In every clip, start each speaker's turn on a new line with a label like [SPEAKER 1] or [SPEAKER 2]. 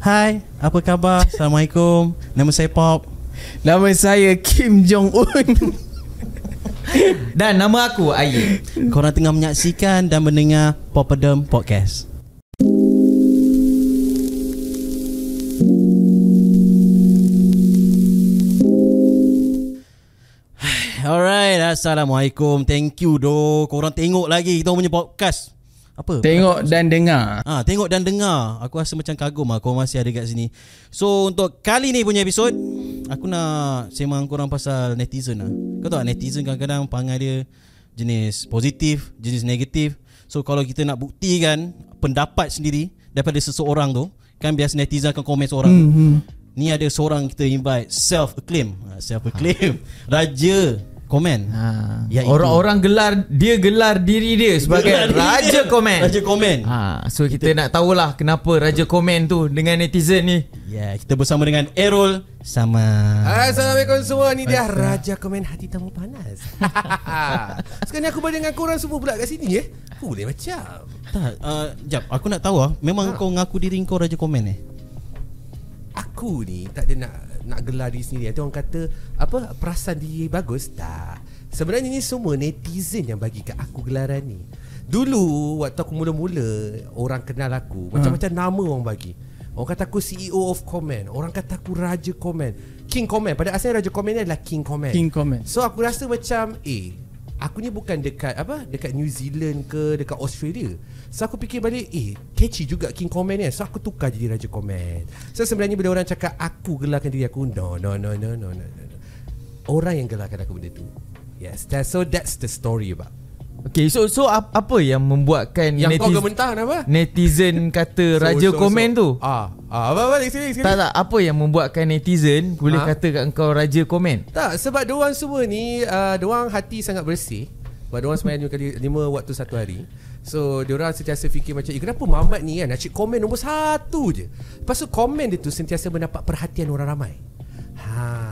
[SPEAKER 1] Hai, apa khabar? Assalamualaikum. Nama saya Pop.
[SPEAKER 2] Nama saya Kim Jong-un.
[SPEAKER 3] Dan nama aku Ayi.
[SPEAKER 1] Korang tengah menyaksikan dan mendengar Poppadom Podcast. Alright, Assalamualaikum. Thank you doh. Korang tengok lagi kita punya podcast. Apa?
[SPEAKER 2] Tengok dan dengar.
[SPEAKER 1] Tengok dan dengar. Aku rasa macam kagum lah korang masih ada kat sini. So untuk kali ni punya episod, aku nak sembang korang pasal netizen lah. Kau tahu tak, netizen kadang-kadang perangai dia jenis positif, jenis negatif. So kalau kita nak buktikan pendapat sendiri daripada seseorang tu, kan biasa netizen akan komen seorang tu. Ni ada seorang kita invite, self-acclaim Raja komen.
[SPEAKER 3] Orang-orang gelar diri dia sebagai Raja Komen.
[SPEAKER 1] Raja Komen.
[SPEAKER 3] So kita nak tahulah kenapa Raja Komen tu dengan netizen ni.
[SPEAKER 1] Ya, kita bersama dengan Errol sama.
[SPEAKER 4] Assalamualaikum semua. Ni dia Raja Komen hati tamu panas. Sekarang aku berada dengan korang semua pula kat sini boleh macam.
[SPEAKER 1] Tak, jap, aku nak tahu memang kau ngaku diri kau Raja Komen
[SPEAKER 4] Aku ni tak ada nak gelar diri sendiri. Ada orang kata apa, perasan diri bagus. Tak. Sebenarnya ni semua netizen yang bagi kat aku gelaran ni. Dulu waktu aku mula-mula, orang kenal aku macam-macam nama orang bagi. Orang kata aku CEO of Komen. Orang kata aku Raja Komen, King Komen. Pada asalnya Raja Komen ni adalah King Komen.
[SPEAKER 2] King Komen.
[SPEAKER 4] So aku rasa macam aku ni bukan dekat New Zealand ke dekat Australia. So aku fikir balik, catchy juga King Komen ni. So aku tukar jadi Raja Komen. So sebenarnya bila orang cakap aku gelarkan diri aku, no. Orang yang gelarkan aku benda tu. Yes, that's the story about.
[SPEAKER 3] Okay, so apa yang membuatkan
[SPEAKER 4] yang kau gementar apa?
[SPEAKER 3] Netizen kata Raja Komen tu?
[SPEAKER 4] Apa sini.
[SPEAKER 3] Tak, apa yang membuatkan netizen boleh kata kat engkau Raja Komen?
[SPEAKER 4] Tak, sebab diorang semua ni diorang hati sangat bersih. Sebab diorang sembahyang 5 waktu satu hari. So diorang sentiasa fikir macam, kenapa Muhammad ni kan asyik komen nombor 1 je. Lepas tu komen dia tu sentiasa mendapat perhatian orang ramai.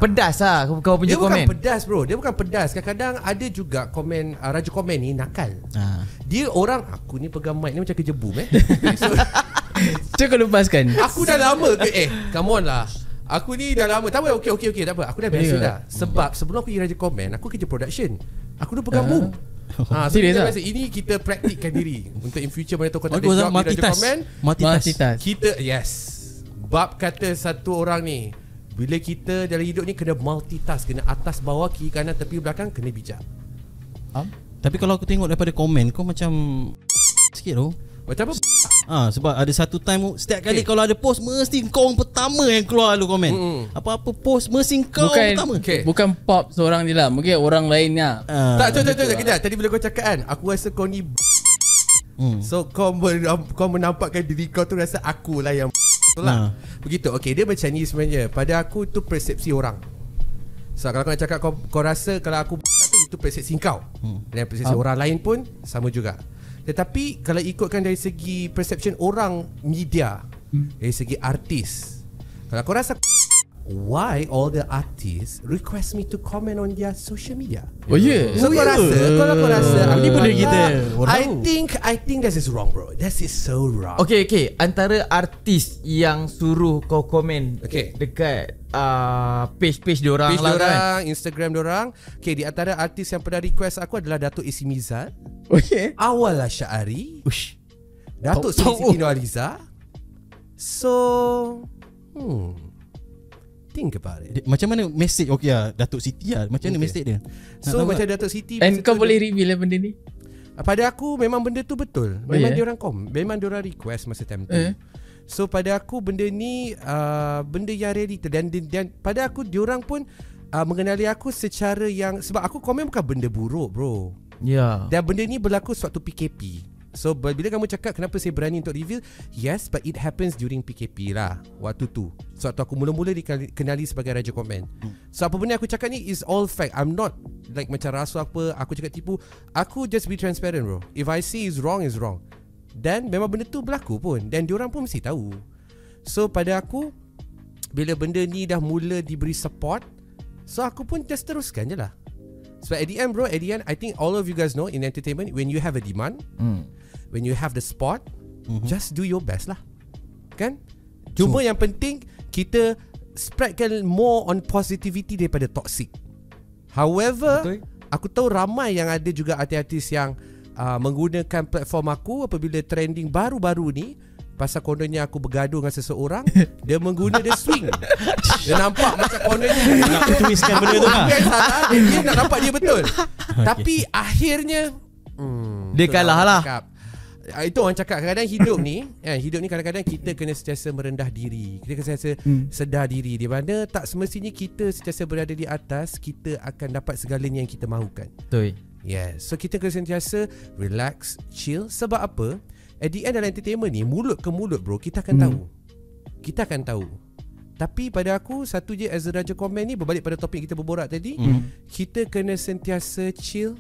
[SPEAKER 3] Pedas lah kau punya komen.
[SPEAKER 4] Dia bukan pedas bro. Dia bukan pedas. Kadang-kadang ada juga komen Raja Komen ni nakal. Dia orang, aku ni pegang mic ni macam kerja boom so,
[SPEAKER 2] Cuba lepaskan.
[SPEAKER 4] aku dah lama come on lah. Aku ni dah lama. Tak apa, okey tak apa. Aku dah biasa dah. Sebab sebelum aku pergi Raja Komen, aku kerja production. Aku dah pegang boom. So kita ini kita praktikkan diri untuk in future mana tahu kau tak ada job di Raja Komen.
[SPEAKER 2] Multitask.
[SPEAKER 4] Kita bab kata satu orang ni, bila kita dalam hidup ni kena multitask, kena atas bawah kiri kanan tepi belakang, kena bijak.
[SPEAKER 1] Tapi kalau aku tengok daripada komen, kau macam sikit tu.
[SPEAKER 4] Macam apa?
[SPEAKER 1] Sebab ada satu time setiap kali kalau ada post, mesti kau orang pertama yang keluar lu komen. Apa-apa post mesti kau pertama.
[SPEAKER 2] Bukan Pop seorang je lah, mungkin orang lain lah.
[SPEAKER 4] Tak, kejap. Tadi bila kau cakap kan, aku rasa kau ni so kau menampakkan diri kau tu rasa akulah yang lah. Begitu. Okay, dia macam ni sebenarnya. Pada aku tu persepsi orang. So kalau kau nak cakap kau rasa kalau aku itu persepsi kau, dan persepsi orang lain pun sama juga. Tetapi kalau ikutkan dari segi perception orang media, dari segi artis, kalau kau rasa, why all the artists request me to comment on their social media? So kau rasa, kalau kau rasa
[SPEAKER 1] ni benda kita
[SPEAKER 4] I think that is wrong bro. That is so wrong.
[SPEAKER 3] Okay, antara artis yang suruh kau komen dekat page diorang lah kan,
[SPEAKER 4] Instagram diorang. Di antara artis yang pernah request aku adalah Datuk Isi Mizat, Awal Asy'ari, Datuk Siti Nurhaliza. So think about it.
[SPEAKER 1] Macam mana message Datuk Siti lah. Macam mana message dia?
[SPEAKER 4] So macam Datuk Siti,
[SPEAKER 2] and kau boleh reveal lah benda ni?
[SPEAKER 4] Pada aku memang benda tu betul. Memang diorang memang diorang request masa time tu. So pada aku benda ni benda yang reality. Dan pada aku diorang pun mengenali aku secara yang, sebab aku komen bukan benda buruk bro. Dan benda ni berlaku sewaktu PKP. So bila kamu cakap kenapa saya berani untuk reveal, yes, but it happens during PKP lah. Waktu tu sewaktu aku mula-mula dikenali sebagai Raja Komen. So apa benda aku cakap ni is all fact. I'm not like macam rasuah apa, aku cakap tipu. Aku just be transparent bro. If I say is wrong, is wrong. Dan memang benda tu berlaku pun, dan diorang pun mesti tahu. So pada aku, bila benda ni dah mula diberi support, so aku pun just teruskan je lah. So at the end bro, I think all of you guys know in entertainment, when you have a demand, when you have the spot, just do your best lah. Kan? Cuma yang penting kita spreadkan more on positivity daripada toxic. However, betul. Aku tahu ramai yang ada juga artis-artis yang menggunakan platform aku apabila trending baru-baru ni. Pasal kononnya aku bergaduh dengan seseorang, dia mengguna dia swing. Dia nampak macam kononnya nak twistkan benda tu lah. Dia nak nampak dia betul. Tapi akhirnya
[SPEAKER 3] dia kalah lah.
[SPEAKER 4] Itu orang cakap kadang-kadang hidup ni kadang-kadang kita kena sentiasa merendah diri. Kita kena sentiasa sedar diri, di mana tak semestinya kita sentiasa berada di atas kita akan dapat segalanya yang kita mahukan.
[SPEAKER 3] Betul.
[SPEAKER 4] Yes. So kita kena sentiasa relax, chill. Sebab apa? At the end dalam entertainment ni, mulut ke mulut bro, kita akan tahu. Kita akan tahu. Tapi pada aku, satu je as a Raja Komen ni, berbalik pada topik kita berborak tadi, kita kena sentiasa chill.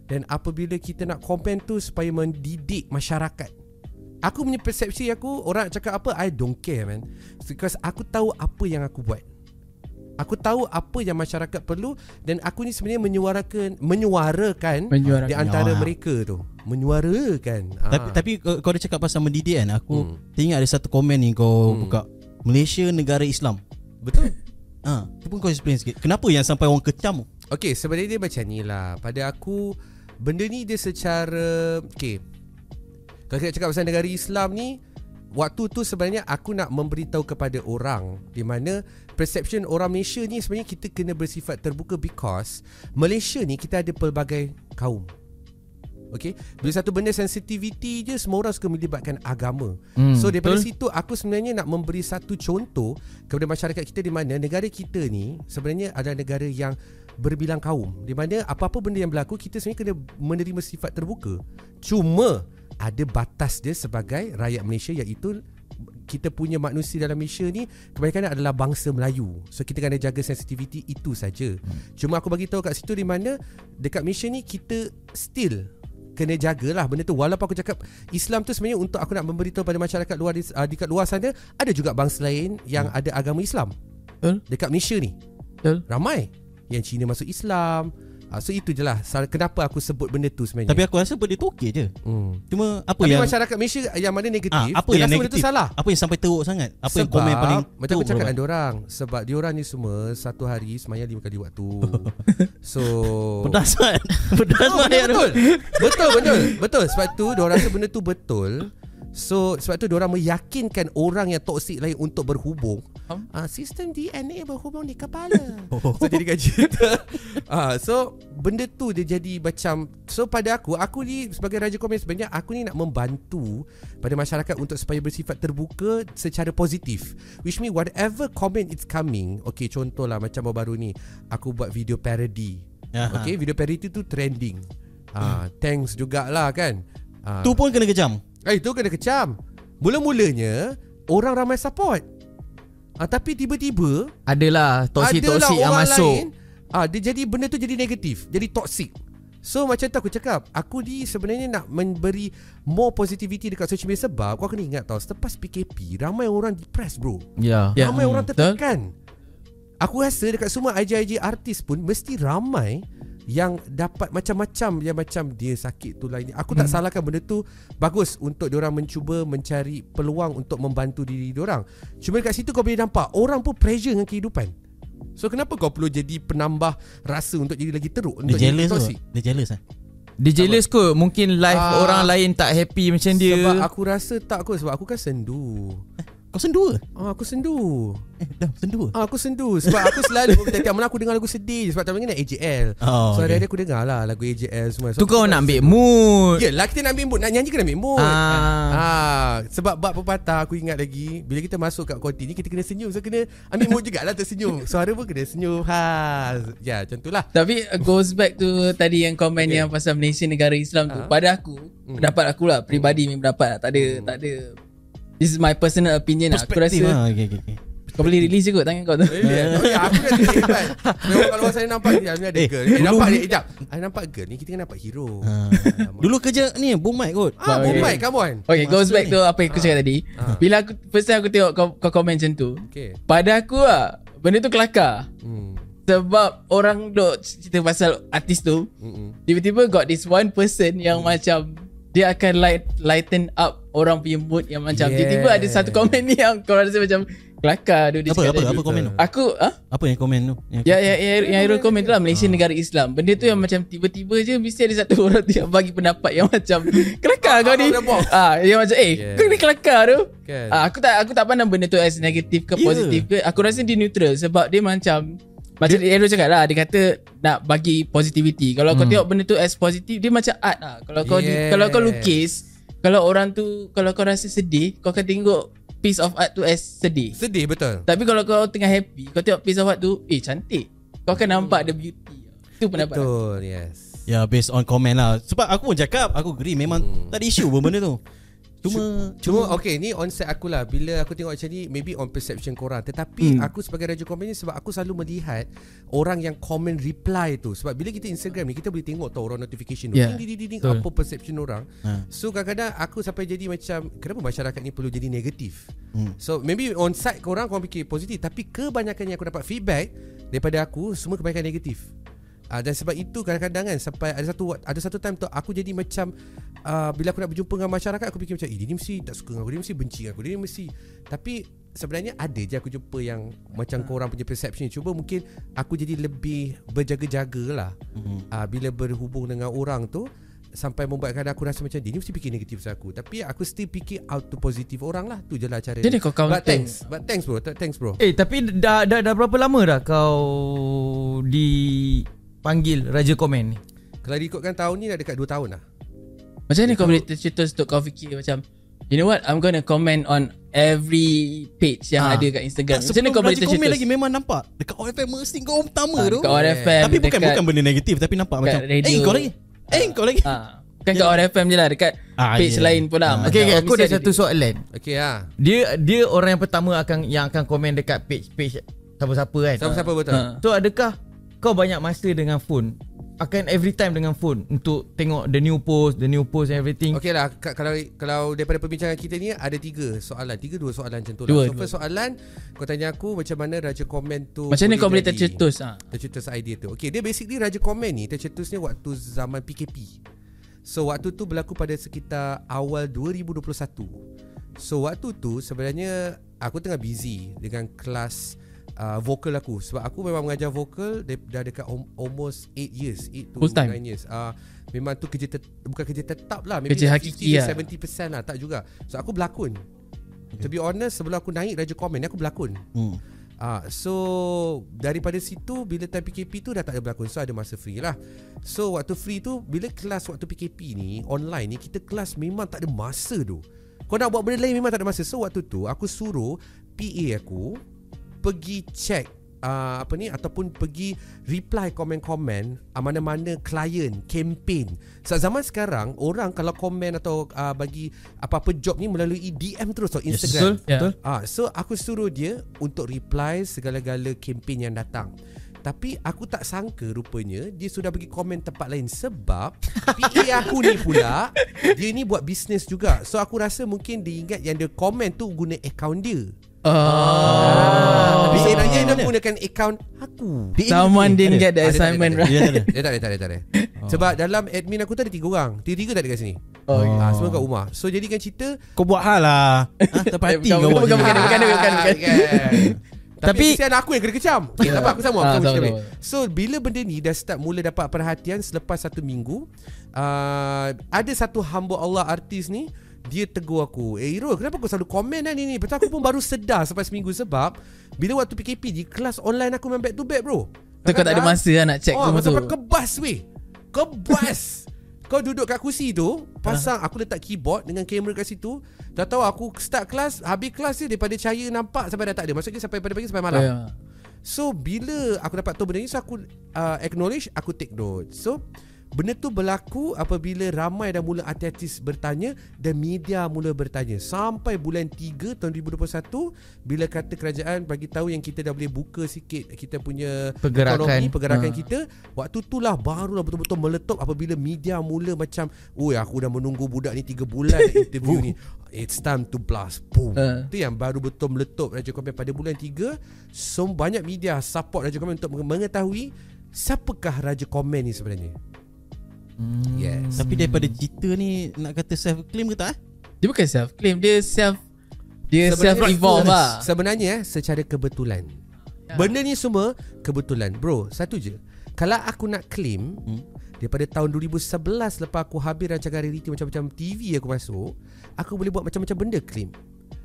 [SPEAKER 4] Dan apabila kita nak komen tu supaya mendidik masyarakat, aku punya persepsi aku, orang cakap apa, I don't care man. Because aku tahu apa yang aku buat. Aku tahu apa yang masyarakat perlu. Dan aku ni sebenarnya menyuarakan di antara mereka tu. Menyuarakan.
[SPEAKER 1] Tapi kau ada cakap pasal mendidik kan. Aku teringat ada satu komen ni kau buka, Malaysia negara Islam.
[SPEAKER 4] Betul.
[SPEAKER 1] Tu pun kau explain sikit, kenapa yang sampai orang kecam?
[SPEAKER 4] Okay, sebenarnya dia macam ni lah. Pada aku, benda ni dia secara kalau kita cakap pasal negara Islam ni, waktu tu sebenarnya aku nak memberitahu kepada orang di mana perception orang Malaysia ni sebenarnya kita kena bersifat terbuka, because Malaysia ni kita ada pelbagai kaum. Okay, bila satu benda sensitivity je, semua orang suka melibatkan agama. So daripada situ aku sebenarnya nak memberi satu contoh kepada masyarakat kita, di mana negara kita ni sebenarnya adalah negara yang berbilang kaum, di mana apa-apa benda yang berlaku kita sebenarnya kena menerima sifat terbuka. Cuma ada batas dia sebagai rakyat Malaysia, iaitu kita punya manusia dalam Malaysia ni kebanyakan adalah bangsa Melayu. So kita kena jaga sensitivity itu saja. Cuma aku bagi tahu kat situ di mana dekat Malaysia ni kita still kena jagalah benda tu. Walaupun aku cakap Islam tu sebenarnya untuk aku nak memberitahu pada masyarakat luar dekat luar sana, ada juga bangsa lain yang ada agama Islam. Dekat Malaysia ni ramai yang Cina masuk Islam. So itu je lah kenapa aku sebut benda tu sebenarnya.
[SPEAKER 1] Tapi aku rasa benda tu okey je. Cuma apa
[SPEAKER 4] tapi
[SPEAKER 1] yang
[SPEAKER 4] masyarakat Malaysia yang mana negatif,
[SPEAKER 1] apa yang negatif,
[SPEAKER 4] benda tu salah.
[SPEAKER 1] Apa yang sampai teruk sangat? Apa
[SPEAKER 4] sebab,
[SPEAKER 1] yang komen paling
[SPEAKER 4] macam aku cakap dengan diorang, sebab diorang ni semua satu hari semayang 5 kali waktu. So
[SPEAKER 1] pedas kan? Pedas
[SPEAKER 4] betul. Sebab tu diorang rasa benda tu betul. So sebab tu diorang meyakinkan orang yang toksik lain untuk berhubung. Sistem DNA berhubung di kepala. So jadi cerita. So benda tu dia jadi macam. So pada aku ni sebagai Raja Komen sebenarnya aku ni nak membantu pada masyarakat untuk supaya bersifat terbuka secara positif. Which mean whatever comment it's coming. Okay, contohlah macam baru-baru ni aku buat video parody. Okay, video parody tu trending. Thanks jugalah kan.
[SPEAKER 1] Tu pun kena kejam.
[SPEAKER 4] Itu kena kecam. Mula-mulanya orang ramai support. Tapi tiba-tiba
[SPEAKER 3] adalah toksik yang masuk.
[SPEAKER 4] Dia jadi benda tu jadi negatif, jadi toksik. So macam tu aku cakap, aku ni sebenarnya nak memberi more positivity dekat social media. Sebab kau kena ingat tau, selepas PKP ramai orang depressed bro. Ramai orang tertekan. Aku rasa dekat semua IG artis pun mesti ramai yang dapat macam-macam, yang macam dia sakit tu lain. Aku tak salahkan benda tu, bagus untuk diorang mencuba mencari peluang untuk membantu diri diorang. Cuma dekat situ kau boleh nampak orang pun pressure dengan kehidupan. So kenapa kau perlu jadi penambah rasa untuk jadi lagi teruk, untuk
[SPEAKER 1] dia
[SPEAKER 4] jadi
[SPEAKER 1] jealous
[SPEAKER 4] toksik?
[SPEAKER 1] Dia jealous lah.
[SPEAKER 3] Dia jealous kot. Mungkin life orang lain tak happy macam dia.
[SPEAKER 4] Sebab aku rasa tak kot. Sebab aku kan sendu.
[SPEAKER 1] Kau sendu ke?
[SPEAKER 4] Aku sendu.
[SPEAKER 1] Dah sendu ke?
[SPEAKER 4] Aku sendu. Sebab aku selalu tiap malam aku dengar lagu sedih. Sebab tak nak AJL. So hari-hari aku dengar lah lagu AJL semua.
[SPEAKER 3] Tu kau nak ambil mood.
[SPEAKER 4] Yelah, kita nak ambil mood. Nak nyanyi kena ambil mood. Sebab bab pepatah aku ingat lagi, bila kita masuk kat konti ni kita kena senyum. So kena ambil mood jugalah tersenyum. Suara pun kena senyum. Ya macam tu lah.
[SPEAKER 2] Tapi goes back to tadi yang komen yang pasal Malaysia negara Islam tu. Pada aku, pendapat aku lah, peribadi ni pendapat lah. Tak ada this is my personal opinion lah. Aku rasa
[SPEAKER 1] okay.
[SPEAKER 2] kau boleh release je kot tangan kau tu.
[SPEAKER 4] Aku dah hebat. Memang kalau saya nampak ni ada girl. Nampak ni sekejap. Nampak girl ni kita kan nampak hero.
[SPEAKER 1] Dulu kerja ni boom mic kot.
[SPEAKER 4] Boom mic, come on.
[SPEAKER 2] Okay, goes back to apa yang aku cakap tadi. Bila aku first time aku tengok kau komen macam tu, pada aku lah benda tu kelakar. Sebab orang duk cerita pasal artis tu, tiba-tiba got this one person yang macam dia akan lighten up orang punya mood yang macam tiba-tiba ada satu komen ni yang kau rasa macam kelakar tu.
[SPEAKER 1] Apa komen tu?
[SPEAKER 2] Aku
[SPEAKER 1] apa yang komen tu?
[SPEAKER 2] Yang Airul komen tu lah, Malaysia negara Islam. Benda tu yang macam tiba-tiba je mesti ada satu orang tu yang bagi pendapat yang macam kelakar kau ni. Yang macam kau ni kelakar tu. Aku tak pandang benda tu as negatif ke positif ke. Aku rasa dia neutral sebab dia macam Airul cakap lah, dia kata nak bagi positivity. Kalau kau tengok benda tu as positif, dia macam art lah. Kalau kau lukis, kalau orang tu, kalau kau rasa sedih, kau akan tengok piece of art tu as sedih.
[SPEAKER 4] Sedih, betul.
[SPEAKER 2] Tapi kalau kau tengah happy, kau tengok piece of art tu, cantik. Kau akan nampak the beauty. Itu pendapat
[SPEAKER 4] betul,
[SPEAKER 2] aku.
[SPEAKER 4] yes.
[SPEAKER 1] Ya, based on comment lah. Sebab aku pun cakap, aku agree, memang tak ada isu pun benda tu. Cuma
[SPEAKER 4] okay, ni on set aku lah. Bila aku tengok macam ni, maybe on perception korang. Tetapi aku sebagai raja komen ni, sebab aku selalu melihat orang yang komen reply tu. Sebab bila kita Instagram ni, kita boleh tengok tau orang notification tu, apa perception orang. So kadang-kadang aku sampai jadi macam, kenapa masyarakat ni perlu jadi negatif? So maybe on site korang fikir positif, tapi kebanyakan yang aku dapat feedback daripada aku, semua kebanyakan negatif. Dan sebab itu kadang-kadang kan, sampai ada satu time tu aku jadi macam bila aku nak berjumpa dengan masyarakat, aku fikir macam dia ni mesti tak suka dengan aku, dia mesti benci dengan aku, dia mesti. Tapi sebenarnya ada je aku jumpa yang macam korang punya perception. Cuba mungkin aku jadi lebih berjaga-jaga lah bila berhubung dengan orang tu, sampai membuatkan aku rasa macam dia ni mesti fikir negatif pasal aku. Tapi aku still fikir out to positive orang lah. Tu je lah cara.
[SPEAKER 2] Jadi kau
[SPEAKER 4] But thanks bro.
[SPEAKER 3] Tapi dah berapa lama dah kau dipanggil Raja Komen ni?
[SPEAKER 4] Kalau diikutkan tahun ni dah dekat 2 tahun lah.
[SPEAKER 2] Macam ni kau boleh tercetus untuk kau fikir macam, you know what, I'm gonna comment on every page yang ada kat Instagram. Macam ni kau boleh tercetus.
[SPEAKER 1] Komen lagi memang nampak dekat OFM mesti kau pertama tu.
[SPEAKER 2] Dekat OFM.
[SPEAKER 1] Tapi bukan benda negatif, tapi nampak macam kau lagi. Kau lagi.
[SPEAKER 2] Bukan kat OFM je lah, dekat page lain pun lah.
[SPEAKER 3] Okay, aku ada satu soalan.
[SPEAKER 4] Okay lah.
[SPEAKER 3] Dia orang yang pertama yang akan komen dekat page siapa-siapa kan.
[SPEAKER 4] Siapa-siapa betul.
[SPEAKER 3] So adakah kau banyak masa dengan phone? Akan every time dengan phone untuk tengok the new post and everything?
[SPEAKER 4] Okay lah, kalau daripada perbincangan kita ni ada 2 soalan macam tu lah. So first soalan, kau tanya aku macam mana Raja Komen tu
[SPEAKER 2] macam ni kau boleh tercetus
[SPEAKER 4] tercetus idea tu. Okay, dia basically Raja Komen ni tercetusnya waktu zaman PKP. So waktu tu berlaku pada sekitar awal 2021. So waktu tu sebenarnya aku tengah busy dengan kelas vokal aku. Sebab aku memang mengajar vokal dah dekat almost 8 years, 8 to 9 years. Memang tu bukan kerja tetap lah, maybe
[SPEAKER 2] kerja hakiki
[SPEAKER 4] 50-70% lah, tak juga. So aku berlakon. To be honest, sebelum aku naik Raja Komen ni, aku berlakon. So daripada situ, bila time PKP tu dah tak ada berlakon, so ada masa free lah. So waktu free tu, bila kelas waktu PKP ni online ni, kita kelas memang tak ada masa tu. Kau nak buat benda lain memang tak ada masa. So waktu tu aku suruh PA aku pergi check ataupun pergi reply komen-komen mana-mana klien, campaign. Zaman sekarang orang kalau komen atau bagi apa-apa job ni melalui DM terus tau, Instagram.
[SPEAKER 3] Betul.
[SPEAKER 4] So aku suruh dia untuk reply segala-gala campaign yang datang. Tapi aku tak sangka rupanya dia sudah bagi komen tempat lain. Sebab PA aku ni pula, dia ni buat bisnes juga. So aku rasa mungkin dia ingat yang dia komen tu guna akaun dia. Tapi sebenarnya dia gunakan akaun aku.
[SPEAKER 2] Someone didn't get the assignment right.
[SPEAKER 4] Dia tak ada. Sebab dalam admin aku tu ada 3 orang. 3 tak ada kat sini. Semua kat rumah. So jadikan cerita,
[SPEAKER 1] kau buat hal lah. Terpati kau buat.
[SPEAKER 2] Bukan.
[SPEAKER 4] Tapi kesian aku yang kena kecam. Tak apa, aku sama. So bila benda ni dah start mula dapat perhatian selepas 1 minggu, ada satu hamba Allah artis ni, dia tegur aku, Irul, kenapa kau selalu komen lah ni? Betul, aku pun baru sedar sampai seminggu. Sebab bila waktu PKP di kelas online aku memang back to back bro.
[SPEAKER 2] Kau tak ada masa lah nak check semua tu.
[SPEAKER 4] Sampai kebas weh. Kebas. Kau duduk kat kursi tu, pasang, aku letak keyboard dengan kamera kat situ. Dah tahu aku start kelas, habis kelas dia daripada cahaya nampak sampai dah tak ada. Maksudnya sampai pada pagi sampai malam. So bila aku dapat tahu benda ni, so aku acknowledge, aku take note. So benda tu berlaku apabila ramai dah mula artis bertanya dan media mula bertanya. Sampai bulan 3 tahun 2021, bila kata kerajaan bagi tahu yang kita dah boleh buka sikit kita punya pergerakan kita, waktu itulah barulah betul-betul meletup apabila media mula macam, oi aku dah menunggu budak ni 3 bulan interview ni. It's time to blast. Boom. Itu yang baru betul meletup Raja Komen pada bulan 3. So banyak media support Raja Komen untuk mengetahui siapakah Raja Komen ni sebenarnya. Yes.
[SPEAKER 1] Tapi daripada cerita ni nak kata self claim ke tak?
[SPEAKER 2] Dia bukan self claim, dia self evolve lah.
[SPEAKER 4] Sebenarnya secara kebetulan. Benda ni semua kebetulan. Bro, satu je. Kalau aku nak claim daripada tahun 2011 lepas aku habis rancangan reality macam-macam TV aku masuk, aku boleh buat macam-macam benda claim.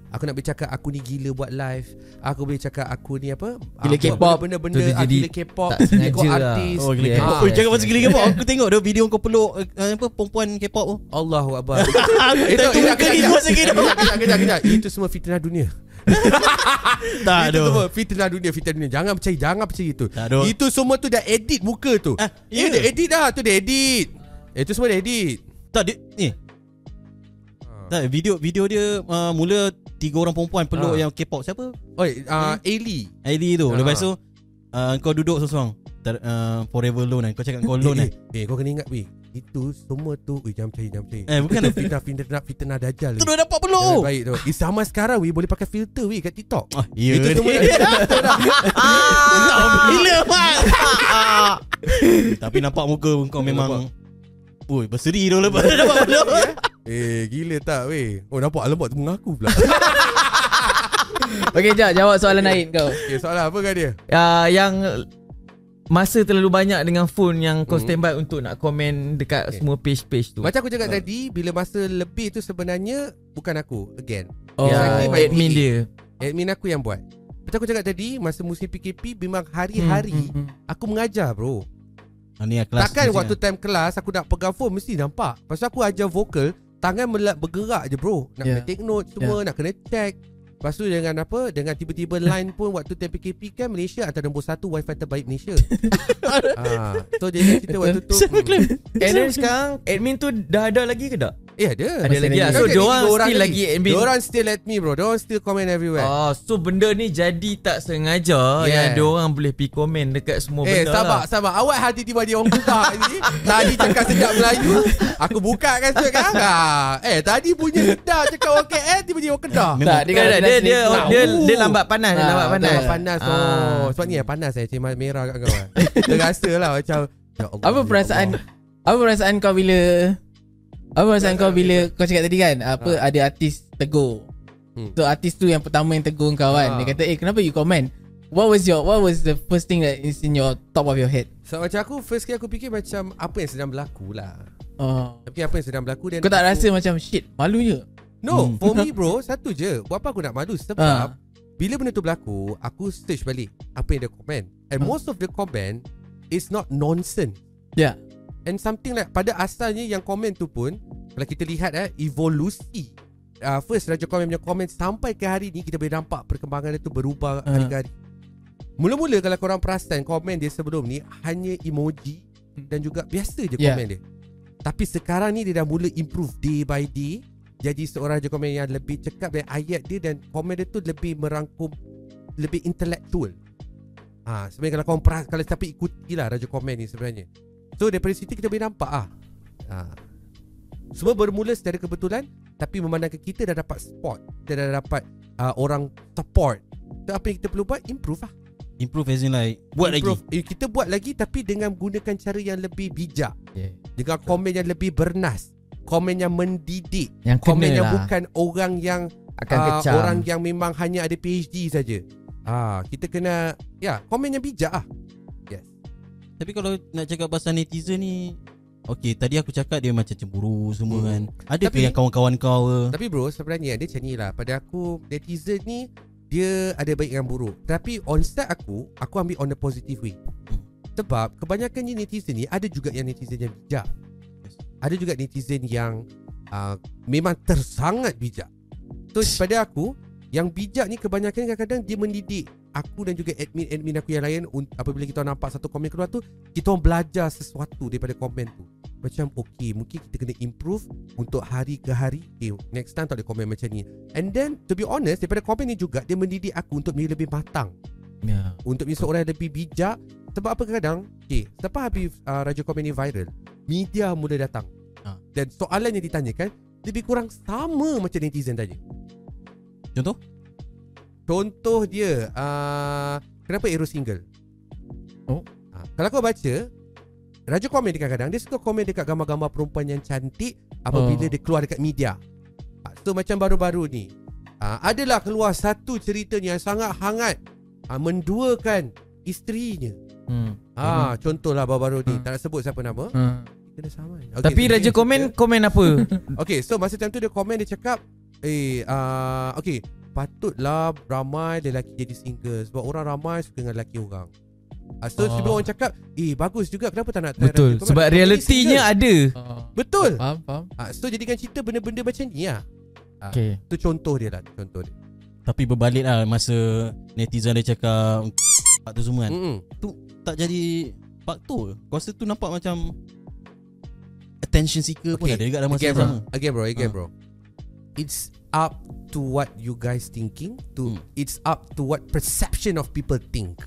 [SPEAKER 4] Aku nak bercakap aku ni gila buat live. Aku boleh cakap aku ni apa,
[SPEAKER 2] gila K-pop.
[SPEAKER 4] Benda-benda gila K-pop, ikut artis.
[SPEAKER 1] Oh gila K-pop. Jangan pasal gila K-pop. Aku tengok dah video kau peluk perempuan K-pop tu.
[SPEAKER 4] Allahu Akbar. Kejap. Itu semua fitnah dunia.
[SPEAKER 1] Tak
[SPEAKER 4] itu
[SPEAKER 1] ada.
[SPEAKER 4] semua fitnah dunia. Jangan percaya itu. Itu semua tu dah edit muka tu.
[SPEAKER 1] Ya.
[SPEAKER 4] Dah edit dah. Tu dah edit. Itu semua dah edit.
[SPEAKER 1] Tak dia ni. Tak video dia mula 3 orang perempuan peluk yang K-pop. Siapa?
[SPEAKER 4] Oi, Ailey
[SPEAKER 1] tu. Lepas tu kau duduk seorang forever alone kan. Kau cakap kau alone kan.
[SPEAKER 4] Kau kena ingat itu semua tu jangan percaya.
[SPEAKER 1] Bukan
[SPEAKER 4] fitnah dajal.
[SPEAKER 1] Tu dah dapat peluk.
[SPEAKER 4] Baik tu. Sama sekarang boleh pakai filter kat TikTok.
[SPEAKER 1] Ya.
[SPEAKER 4] Itu semua
[SPEAKER 1] Bila Mak. Tapi nampak muka kau memang berseri dah lepas dapat peluk.
[SPEAKER 4] Gila tak weh. Nampak lembut tu mengaku pula.
[SPEAKER 2] Okay, jawab soalan lain kau.
[SPEAKER 4] Soalan apa kan dia?
[SPEAKER 3] Yang masa terlalu banyak dengan phone yang kau standby untuk nak komen dekat semua page-page tu.
[SPEAKER 4] Macam aku cakap tadi, bila masa lebih tu sebenarnya bukan aku. Again,
[SPEAKER 3] admin dia.
[SPEAKER 4] Admin aku yang buat. Macam aku cakap tadi, masa musim PKP memang hari-hari aku mengajar bro. Takkan waktu time kelas aku nak pegang phone mesti nampak. Pasal aku ajar vokal, tangan bergerak je bro. Nak kena take note semua, nak kena check. Lepas tu dengan tiba-tiba line pun waktu time PKP kan Malaysia antara nombor 1 wifi terbaik Malaysia. So dia cerita waktu tu.
[SPEAKER 3] And then sekarang admin tu dah ada lagi ke tak?
[SPEAKER 4] Ada.
[SPEAKER 3] Ada lagi. So diorang still lagi admin.
[SPEAKER 4] Diorang still at me bro. Diorang still comment everywhere.
[SPEAKER 3] So benda ni jadi tak sengaja yang diorang boleh pergi komen dekat semua benda.
[SPEAKER 4] Sabar. Awak hati tiba dia orang buka ni. Tadi cakap sedap Melayu, aku buka kan sekarang. Tadi punya sedap cakap orang KL, tiba-tiba orang Kedah.
[SPEAKER 3] Dia lambat panas.
[SPEAKER 4] Lambat panas. Sebab ni panas cik merah kat kau. Terasa lah macam
[SPEAKER 2] Apa perasaan kau bila kau cakap tadi kan ada artis tegur. So artis tu yang pertama yang tegur kau kan. Dia kata kenapa you comment? What was the first thing that is in your top of your head?
[SPEAKER 4] So macam aku first kali aku fikir macam apa yang sedang berlaku lah. Tapi apa yang sedang berlaku dan
[SPEAKER 2] kau tak rasa macam shit malu je?
[SPEAKER 4] No, for me bro, satu je. Buat apa aku nak malu? Sebab bila benda tu berlaku, aku search balik apa yang dia komen. And most of the comment is not nonsense.
[SPEAKER 2] Yeah.
[SPEAKER 4] And something like pada asalnya yang komen tu pun kalau kita lihat evolusi first Raja Komen punya komen sampai ke hari ni kita boleh nampak perkembangan dia tu berubah hari ke hari. Mula-mula kalau korang perasan komen dia sebelum ni hanya emoji dan juga biasa je komen dia. Tapi sekarang ni dia dah mula improve day by day. Jadi seorang Raja Komen yang lebih cekap dan ayat dia dan komen dia tu lebih merangkum, lebih intelektual. Sebenarnya kalau korang kalau siapa ikutilah Raja Komen ni sebenarnya. So daripada situ kita boleh nampak semua bermula secara kebetulan. Tapi memandangkan kita dah dapat support, kita dah dapat orang support. So apa yang kita perlu buat? Improve lah.
[SPEAKER 1] Improve as in like buat lagi.
[SPEAKER 4] Kita buat lagi tapi dengan gunakan cara yang lebih bijak. Dengan komen yang lebih bernas, komen yang mendidik, yang komen yang bukan orang yang orang yang memang hanya ada PhD saja. Kita kena komen yang bijak lah. Yes.
[SPEAKER 1] Tapi kalau nak cakap pasal netizen ni, okay, tadi aku cakap dia macam cemburu semua kan. Ada ke yang kawan-kawan kau ke?
[SPEAKER 4] Tapi bro, sebenarnya dia macam ni lah. Pada aku, netizen ni dia ada baik dan buruk. Tapi on start aku ambil on the positive way. Sebab kebanyakannya netizen ni ada juga yang netizen yang bijak. Ada juga netizen yang memang tersangat bijak. So pada aku, yang bijak ni kebanyakan kadang-kadang dia mendidik aku dan juga admin aku yang lain. Apabila kita nampak satu komen keluar tu, kita orang belajar sesuatu daripada komen tu. Macam mungkin kita kena improve untuk hari ke hari. Next time tak boleh komen macam ni. And then to be honest, daripada komen ni juga dia mendidik aku untuk menjadi lebih matang, untuk menjadi seorang yang lebih bijak. Sebab apa kadang selepas habis Raja Komen ni viral, media mula datang dan soalan yang ditanyakan lebih kurang sama macam netizen tanya. Contoh dia kenapa Aero single? Kalau kau baca Raja komen kadang-kadang dia suka komen dekat gambar-gambar perempuan yang cantik apabila dia keluar dekat media. So macam baru-baru ni adalah keluar satu cerita yang sangat hangat menduakan isterinya. Contohlah baru-baru ni, tak nak sebut siapa nama. Kena sama. Okay,
[SPEAKER 3] tapi
[SPEAKER 4] so
[SPEAKER 3] Raja komen apa?
[SPEAKER 4] Okay, so masa time tu dia komen, dia cakap okay, patutlah ramai lelaki jadi single sebab orang ramai suka dengan lelaki orang. So tiba orang cakap bagus juga, kenapa tak nak try?
[SPEAKER 3] Betul, sebab realitinya ada.
[SPEAKER 4] Betul.
[SPEAKER 2] Faham.
[SPEAKER 4] So jadikan cerita benda-benda macam ni lah.
[SPEAKER 3] Okay.
[SPEAKER 4] Tu contoh dia lah, contoh dia.
[SPEAKER 1] Tapi berbalik lah masa netizen dia cakap tu semua kan. Tu tak jadi faktor. Kau rasa tu nampak macam attention seeker pun ada dekat dalam masa yang sama.
[SPEAKER 4] Again bro. It's up to what you guys thinking. It's up to what perception of people think.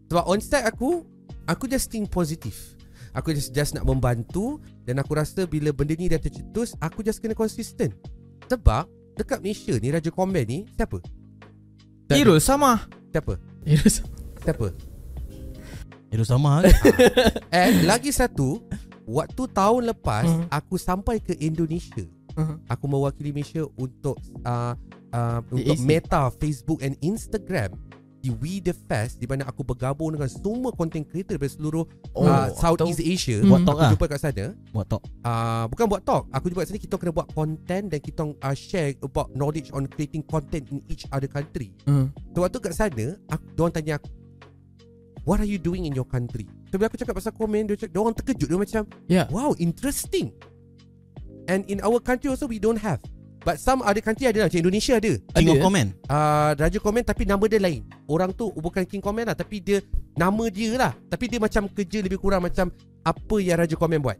[SPEAKER 4] Sebab on side aku just think positif. Aku just nak membantu. Dan aku rasa bila benda ni dah tercetus, aku just kena konsisten. Sebab dekat Malaysia ni, Raja Komen ni siapa?
[SPEAKER 3] Hero sama.
[SPEAKER 4] Siapa?
[SPEAKER 1] Hero sama kan?
[SPEAKER 4] And lagi satu, waktu tahun lepas aku sampai ke Indonesia. Aku mewakili Malaysia untuk Meta, Facebook and Instagram di We The Fest, di mana aku bergabung dengan semua content creator dari seluruh Southeast Asia.
[SPEAKER 1] Buat talk
[SPEAKER 4] aku jumpa kat sana.
[SPEAKER 1] Buat talk.
[SPEAKER 4] Bukan buat talk. Aku jumpa kat sana, kita kena buat content dan kita share about knowledge on creating content in each other country. So waktu kat sana, diorang tanya aku, what are you doing in your country? So bila aku cakap pasal komen, diorang terkejut. Dia macam, wow, interesting. And in our country also we don't have. But some other country ada lah. Macam Indonesia ada
[SPEAKER 1] King of Comment.
[SPEAKER 4] Raja Komen tapi nama dia lain. Orang tu bukan King Comment lah, tapi dia nama dia lah. Tapi dia macam kerja lebih kurang macam apa yang Raja Komen buat.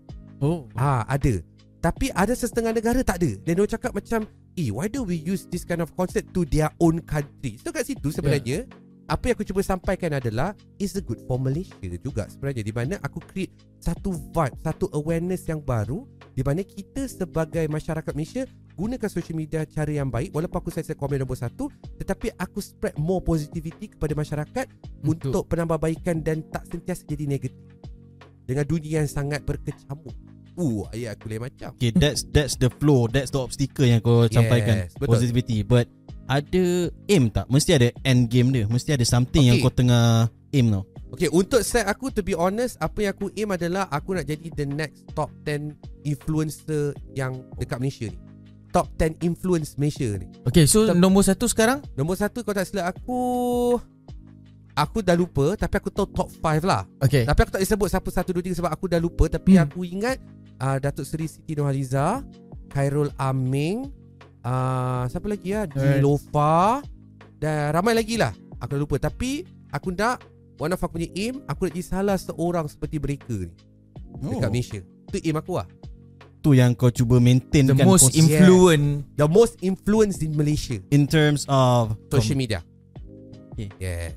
[SPEAKER 4] Ada. Tapi ada setengah negara tak ada. Dan dia cakap macam, why do we use this kind of concept to their own country? So kat situ sebenarnya apa yang aku cuba sampaikan adalah is a good for Malaysia juga sebenarnya, di mana aku create satu vibe, satu awareness yang baru, di mana kita sebagai masyarakat Malaysia gunakan social media cara yang baik. Walaupun aku saya komen nombor 1, tetapi aku spread more positivity kepada masyarakat untuk penambahbaikan dan tak sentiasa jadi negatif dengan dunia yang sangat berkecamuk. Ayat aku lain macam.
[SPEAKER 1] Okay, that's the flow, that's the obstacle yang kau sampaikan.
[SPEAKER 4] Betul.
[SPEAKER 1] Positivity. But ada aim tak? Mesti ada end game dia. Mesti ada something yang kau tengah aim tau.
[SPEAKER 4] Okay, untuk set aku, to be honest, apa yang aku aim adalah aku nak jadi the next top 10 influencer yang dekat Malaysia ni. Top 10 influence Malaysia ni.
[SPEAKER 3] Okay, so nombor 1 sekarang?
[SPEAKER 4] Nombor 1 kau tak silap aku dah lupa, tapi aku tahu top 5 lah.
[SPEAKER 3] Okay.
[SPEAKER 4] Tapi aku tak boleh sebut siapa 1, 2, 3 sebab aku dah lupa. Tapi aku ingat Datuk Seri Siti Nurhaliza, Khairul Aming, siapa lagi ya? Dilofa, dan ramai lagi lah. Aku dah lupa. Tapi aku nak, one of aku punya aim, aku nak jadi salah seorang seperti mereka ni dekat Malaysia. Itu aim aku lah.
[SPEAKER 1] Tu yang kau cuba maintain
[SPEAKER 3] the most influence.
[SPEAKER 4] The most influence in Malaysia
[SPEAKER 1] in terms of
[SPEAKER 4] social media.
[SPEAKER 1] Okay.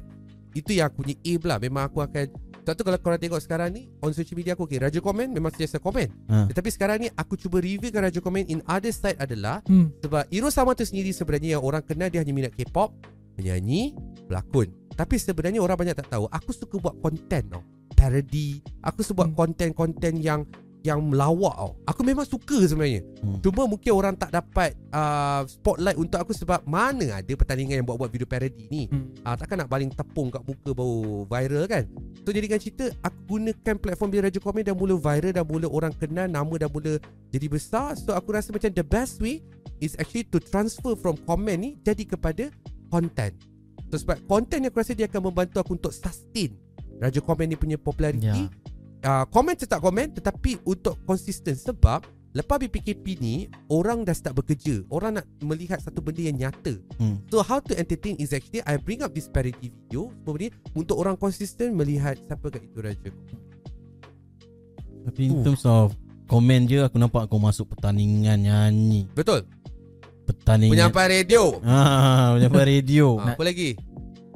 [SPEAKER 4] Itu yang aku punya aim lah. Memang aku akan. Sebab tu kalau korang tengok sekarang ni on social media aku, Raja Komen memang sentiasa komen. Tetapi sekarang ni aku cuba reviewkan Raja Komen in other side adalah sebab Hero Sama tu sendiri sebenarnya yang orang kenal dia hanya minat K-pop, menyanyi, pelakon. Tapi sebenarnya orang banyak tak tahu, aku suka buat konten tau, parody. Aku suka buat konten-konten yang melawak tau. Aku memang suka sebenarnya. Cuma mungkin orang tak dapat spotlight untuk aku sebab mana ada pertandingan yang buat video parody ni. Takkan nak baling tepung kat muka baru viral kan. So jadikan cerita, aku gunakan platform dia Raja Komen dah mula viral, dah mula orang kenal, nama dah mula jadi besar. So aku rasa macam the best way is actually to transfer from komen ni jadi kepada content. So sebab content ni aku rasa dia akan membantu aku untuk sustain Raja Komen ni punya populariti. Komen tetap komen, tetapi untuk konsisten. Sebab lepas PKP ni orang dah start bekerja, orang nak melihat satu benda yang nyata. So how to entertain is actually I bring up this parody video untuk orang konsisten melihat siapa kat itu Raja.
[SPEAKER 1] Tapi in terms of komen je, aku nampak kau masuk pertandingan nyanyi.
[SPEAKER 4] Betul.
[SPEAKER 1] Pertandingan
[SPEAKER 4] penyampai radio.
[SPEAKER 1] Penyampai radio.
[SPEAKER 4] Apa lagi?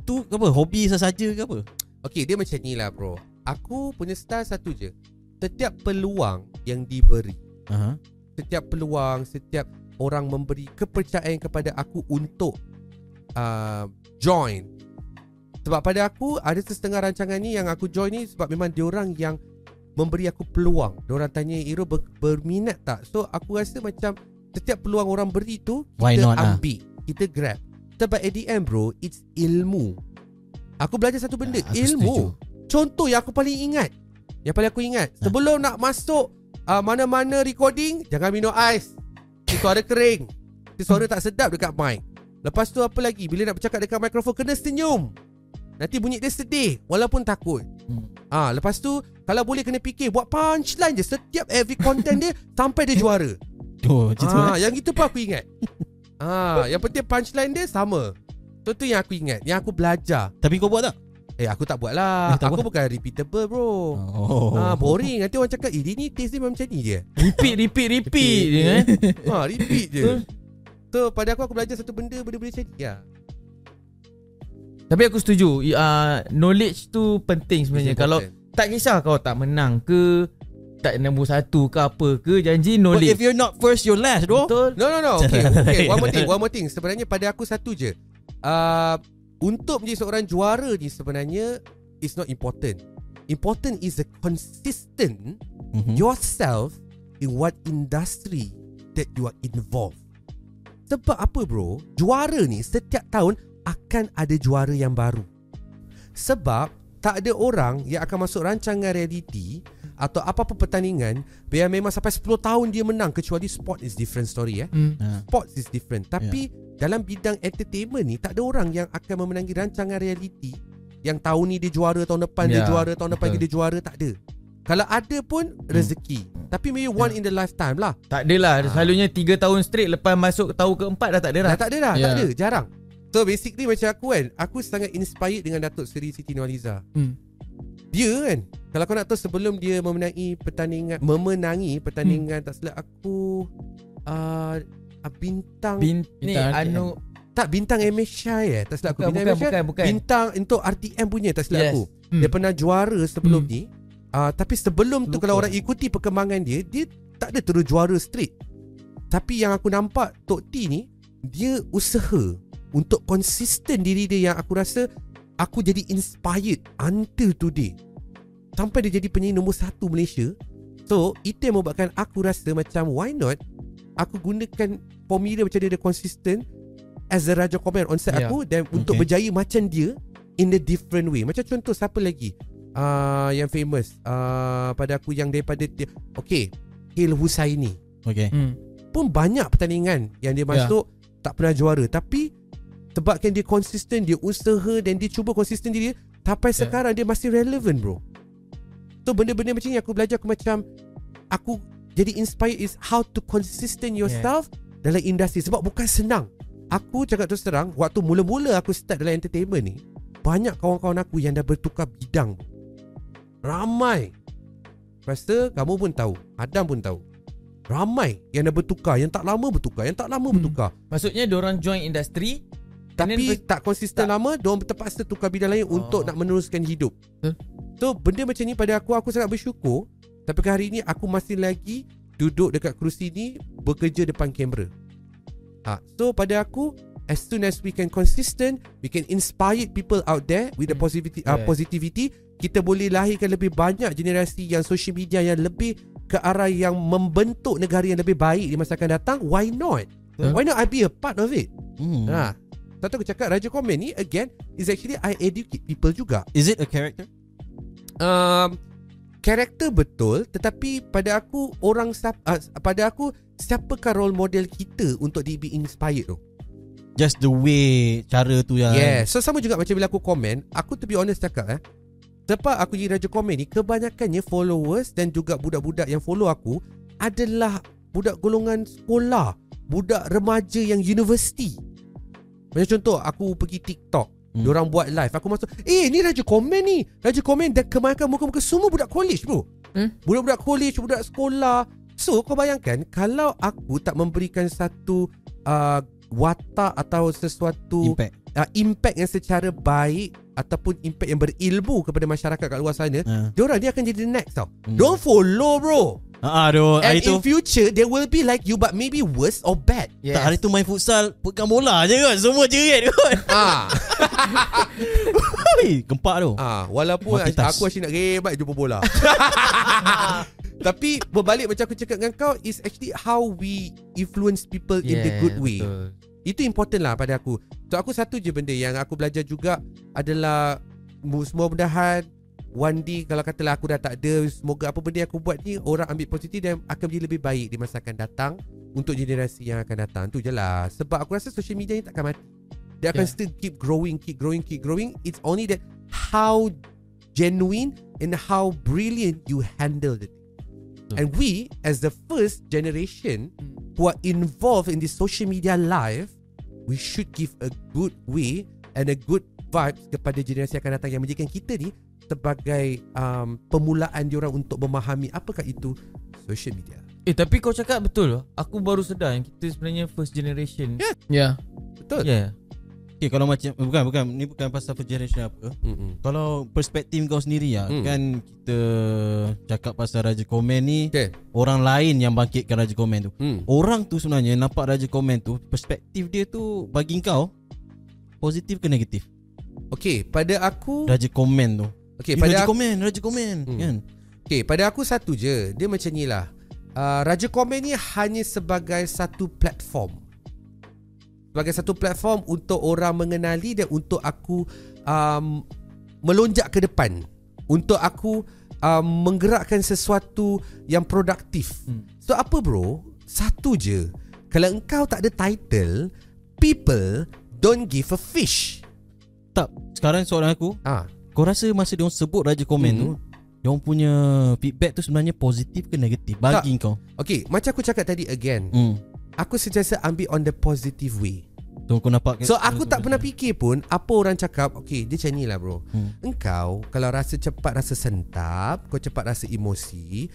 [SPEAKER 1] Tu apa? Hobi sesaja ke apa?
[SPEAKER 4] Okay, dia macam ni lah bro. Aku punya style satu je. Setiap peluang yang diberi, setiap peluang, setiap orang memberi kepercayaan kepada aku untuk join. Sebab pada aku ada setengah rancangan ni yang aku join ni sebab memang diorang yang memberi aku peluang. Diorang tanya Iro berminat tak? So aku rasa macam setiap peluang orang beri tu kita ambil, kita grab. Sebab at the end bro, it's ilmu. Aku belajar satu benda, ilmu. Contoh yang aku paling ingat, sebelum nak masuk mana-mana recording, jangan minum ais. Suara kering, suara tak sedap dekat mic. Lepas tu apa lagi, bila nak bercakap dekat mikrofon kena senyum. Nanti bunyi dia sedih walaupun takut. Lepas tu kalau boleh kena fikir, buat punchline je setiap every content dia sampai dia juara. Yang itu pun aku ingat. Yang penting punchline dia sama. Tu yang aku ingat, yang aku belajar.
[SPEAKER 1] Tapi kau buat tak?
[SPEAKER 4] Aku tak buat lah. Aku bukan repeatable bro. Boring. Nanti orang cakap dia ni taste dia macam ni je.
[SPEAKER 3] Repeat je kan.
[SPEAKER 4] Repeat je. So pada aku belajar satu benda macam ni ya.
[SPEAKER 3] Tapi aku setuju, knowledge tu penting sebenarnya. Kalau tak kisah kau tak menang ke, tak nombor 1 ke apa ke, janji knowledge.
[SPEAKER 1] But if you're not first, you're last, bro.
[SPEAKER 3] Betul.
[SPEAKER 4] No. Okay. One more thing. Sebenarnya pada aku satu je. Untuk menjadi seorang juara ni sebenarnya is not important. Important is the consistent yourself in what industry that you are involved. Sebab apa bro? Juara ni setiap tahun akan ada juara yang baru. Sebab tak ada orang yang akan masuk rancangan reality atau apa-apa pertandingan biar memang sampai 10 tahun dia menang, kecuali sport is different story Sports is different. Tapi dalam bidang entertainment ni tak ada orang yang akan memenangi rancangan reality yang tahun ni dia juara, tahun depan dia juara, tahun depan dia juara, tak ada. Kalau ada pun rezeki. Tapi maybe one in the lifetime lah.
[SPEAKER 3] Tak adalah. Selalunya 3 tahun straight lepas masuk tahun keempat dah tak ada dah.
[SPEAKER 4] Tak ada, jarang. So basically macam aku kan, aku sangat inspired dengan Datuk Seri Siti Nurhaliza. Dia kan, kalau kau nak tahu sebelum dia memenangi pertandingan tak silap aku bintang MSI tak silap aku.
[SPEAKER 3] Bukan.
[SPEAKER 4] Bintang untuk RTM punya tak silap aku. Dia pernah juara sebelum ni. Tapi sebelum tu kalau orang ikuti perkembangan dia tak ada terus juara straight. Tapi yang aku nampak Tok T ni, dia usaha untuk konsisten diri dia, yang aku rasa aku jadi inspired until today. Sampai dia jadi penyanyi nombor 1 Malaysia. So itu yang membuatkan aku rasa macam why not aku gunakan formula macam dia ada konsisten as a Raja Komen on set aku, dan untuk berjaya macam dia in a different way. Macam contoh siapa lagi yang famous pada aku yang daripada dia, Hil Husaini. Pun banyak pertandingan yang dia masuk tak pernah juara, tapi sebabkan dia konsisten, dia usaha dan dia cuba konsisten diri sampai sekarang dia masih relevant bro. So benda-benda macam ni aku belajar, aku macam aku jadi inspired is how to consistent yourself dalam industri. Sebab bukan senang. Aku cakap terus terang, waktu mula-mula aku start dalam entertainment ni, banyak kawan-kawan aku yang dah bertukar bidang. Ramai. Rasa kamu pun tahu, Adam pun tahu. Ramai yang dah bertukar, yang tak lama bertukar, bertukar.
[SPEAKER 3] Maksudnya diorang join industri
[SPEAKER 4] tapi tak konsisten lama, diorang terpaksa tukar bidang lain untuk nak meneruskan hidup. So benda macam ni pada aku sangat bersyukur. Tapi hari ni aku masih lagi duduk dekat kerusi ni, bekerja depan kamera. So pada aku, as soon as we can consistent, we can inspire people out there with the positivity, kita boleh lahirkan lebih banyak generasi yang social media yang lebih ke arah yang membentuk negara yang lebih baik di masa akan datang. Why not? Why not I be a part of it? Satu aku cakap Raja Komen ni again is actually I educate people juga.
[SPEAKER 1] Is it a character?
[SPEAKER 4] Karakter betul, tetapi pada aku siapakah role model kita untuk be inspired tu?
[SPEAKER 1] Just the way, cara tu yang
[SPEAKER 4] So sama juga macam bila aku komen, aku to be honest cakap sebab aku jadi Raja Komen ni, kebanyakannya followers dan juga budak-budak yang follow aku adalah budak golongan sekolah, budak remaja yang universiti. Macam contoh aku pergi TikTok, diorang buat live, aku masuk, ni Raja Komen ni, Raja Komen, dan kebanyakan muka-muka semua budak college bro. Budak-budak college, budak sekolah. So kau bayangkan kalau aku tak memberikan satu watak atau sesuatu impact yang secara baik ataupun impact yang berilmu kepada masyarakat kat luar sana, diorang dia akan jadi next tau. Don't follow bro. And in future they will be like you, but maybe worse or bad.
[SPEAKER 1] Tak, hari tu main futsal, pegang bola je kan, semua jerit kan. Gempak tu.
[SPEAKER 4] Walaupun
[SPEAKER 1] Multitask.
[SPEAKER 4] aku asyik nak rebat jumpa bola. Tapi berbalik macam aku cakap dengan kau, is actually how we influence people in the good way.
[SPEAKER 3] Betul.
[SPEAKER 4] Itu important lah pada aku. So aku satu je benda yang aku belajar juga adalah semua mudahan one day kalau katalah aku dah tak ada, semoga apa benda yang aku buat ni orang ambil positif dan akan menjadi lebih baik di masa akan datang untuk generasi yang akan datang. Tu je lah. Sebab aku rasa social media ni takkan mati. Dia akan still keep growing. It's only that how genuine and how brilliant you handle it. And we as the first generation who are involved in this social media life, we should give a good way and a good vibes kepada generasi yang akan datang yang menjadikan kita ni sebagai permulaan diorang untuk memahami apakah itu social media.
[SPEAKER 3] Tapi kau cakap betul. Aku baru sedar yang kita sebenarnya first generation.
[SPEAKER 2] Ya.
[SPEAKER 4] Betul.
[SPEAKER 3] Yeah.
[SPEAKER 1] Okay, kalau macam bukan ni bukan pasal first generation apa. Kalau perspektif kau sendiri kan kita cakap pasal Raja Komen ni, orang lain yang bangkitkan Raja Komen tu. Orang tu sebenarnya nampak Raja Komen tu, perspektif dia tu bagi kau positif ke negatif?
[SPEAKER 4] Okay, pada aku
[SPEAKER 1] Raja Komen tu.
[SPEAKER 4] Okay, pada
[SPEAKER 1] Raja Komen kan.
[SPEAKER 4] Okay, pada aku satu je. Dia macam ni lah. Raja Komen ni hanya sebagai satu platform. Sebagai satu platform untuk orang mengenali dan untuk aku melonjak ke depan. Untuk aku menggerakkan sesuatu yang produktif. So apa bro? Satu je. Kalau engkau tak ada title, people don't give a fish.
[SPEAKER 1] Tak, sekarang soalan aku, kau rasa masa diorang sebut Raja Komen tu, diorang punya feedback tu sebenarnya positif ke negatif bagi kau?
[SPEAKER 4] Okay, macam aku cakap tadi again, aku sentiasa ambil on the positive way.
[SPEAKER 1] Kau nampak.
[SPEAKER 4] So aku tak pernah fikir pun apa orang cakap. Okay, dia macam ni lah bro. Engkau kalau rasa cepat, rasa sentap, kau cepat rasa emosi,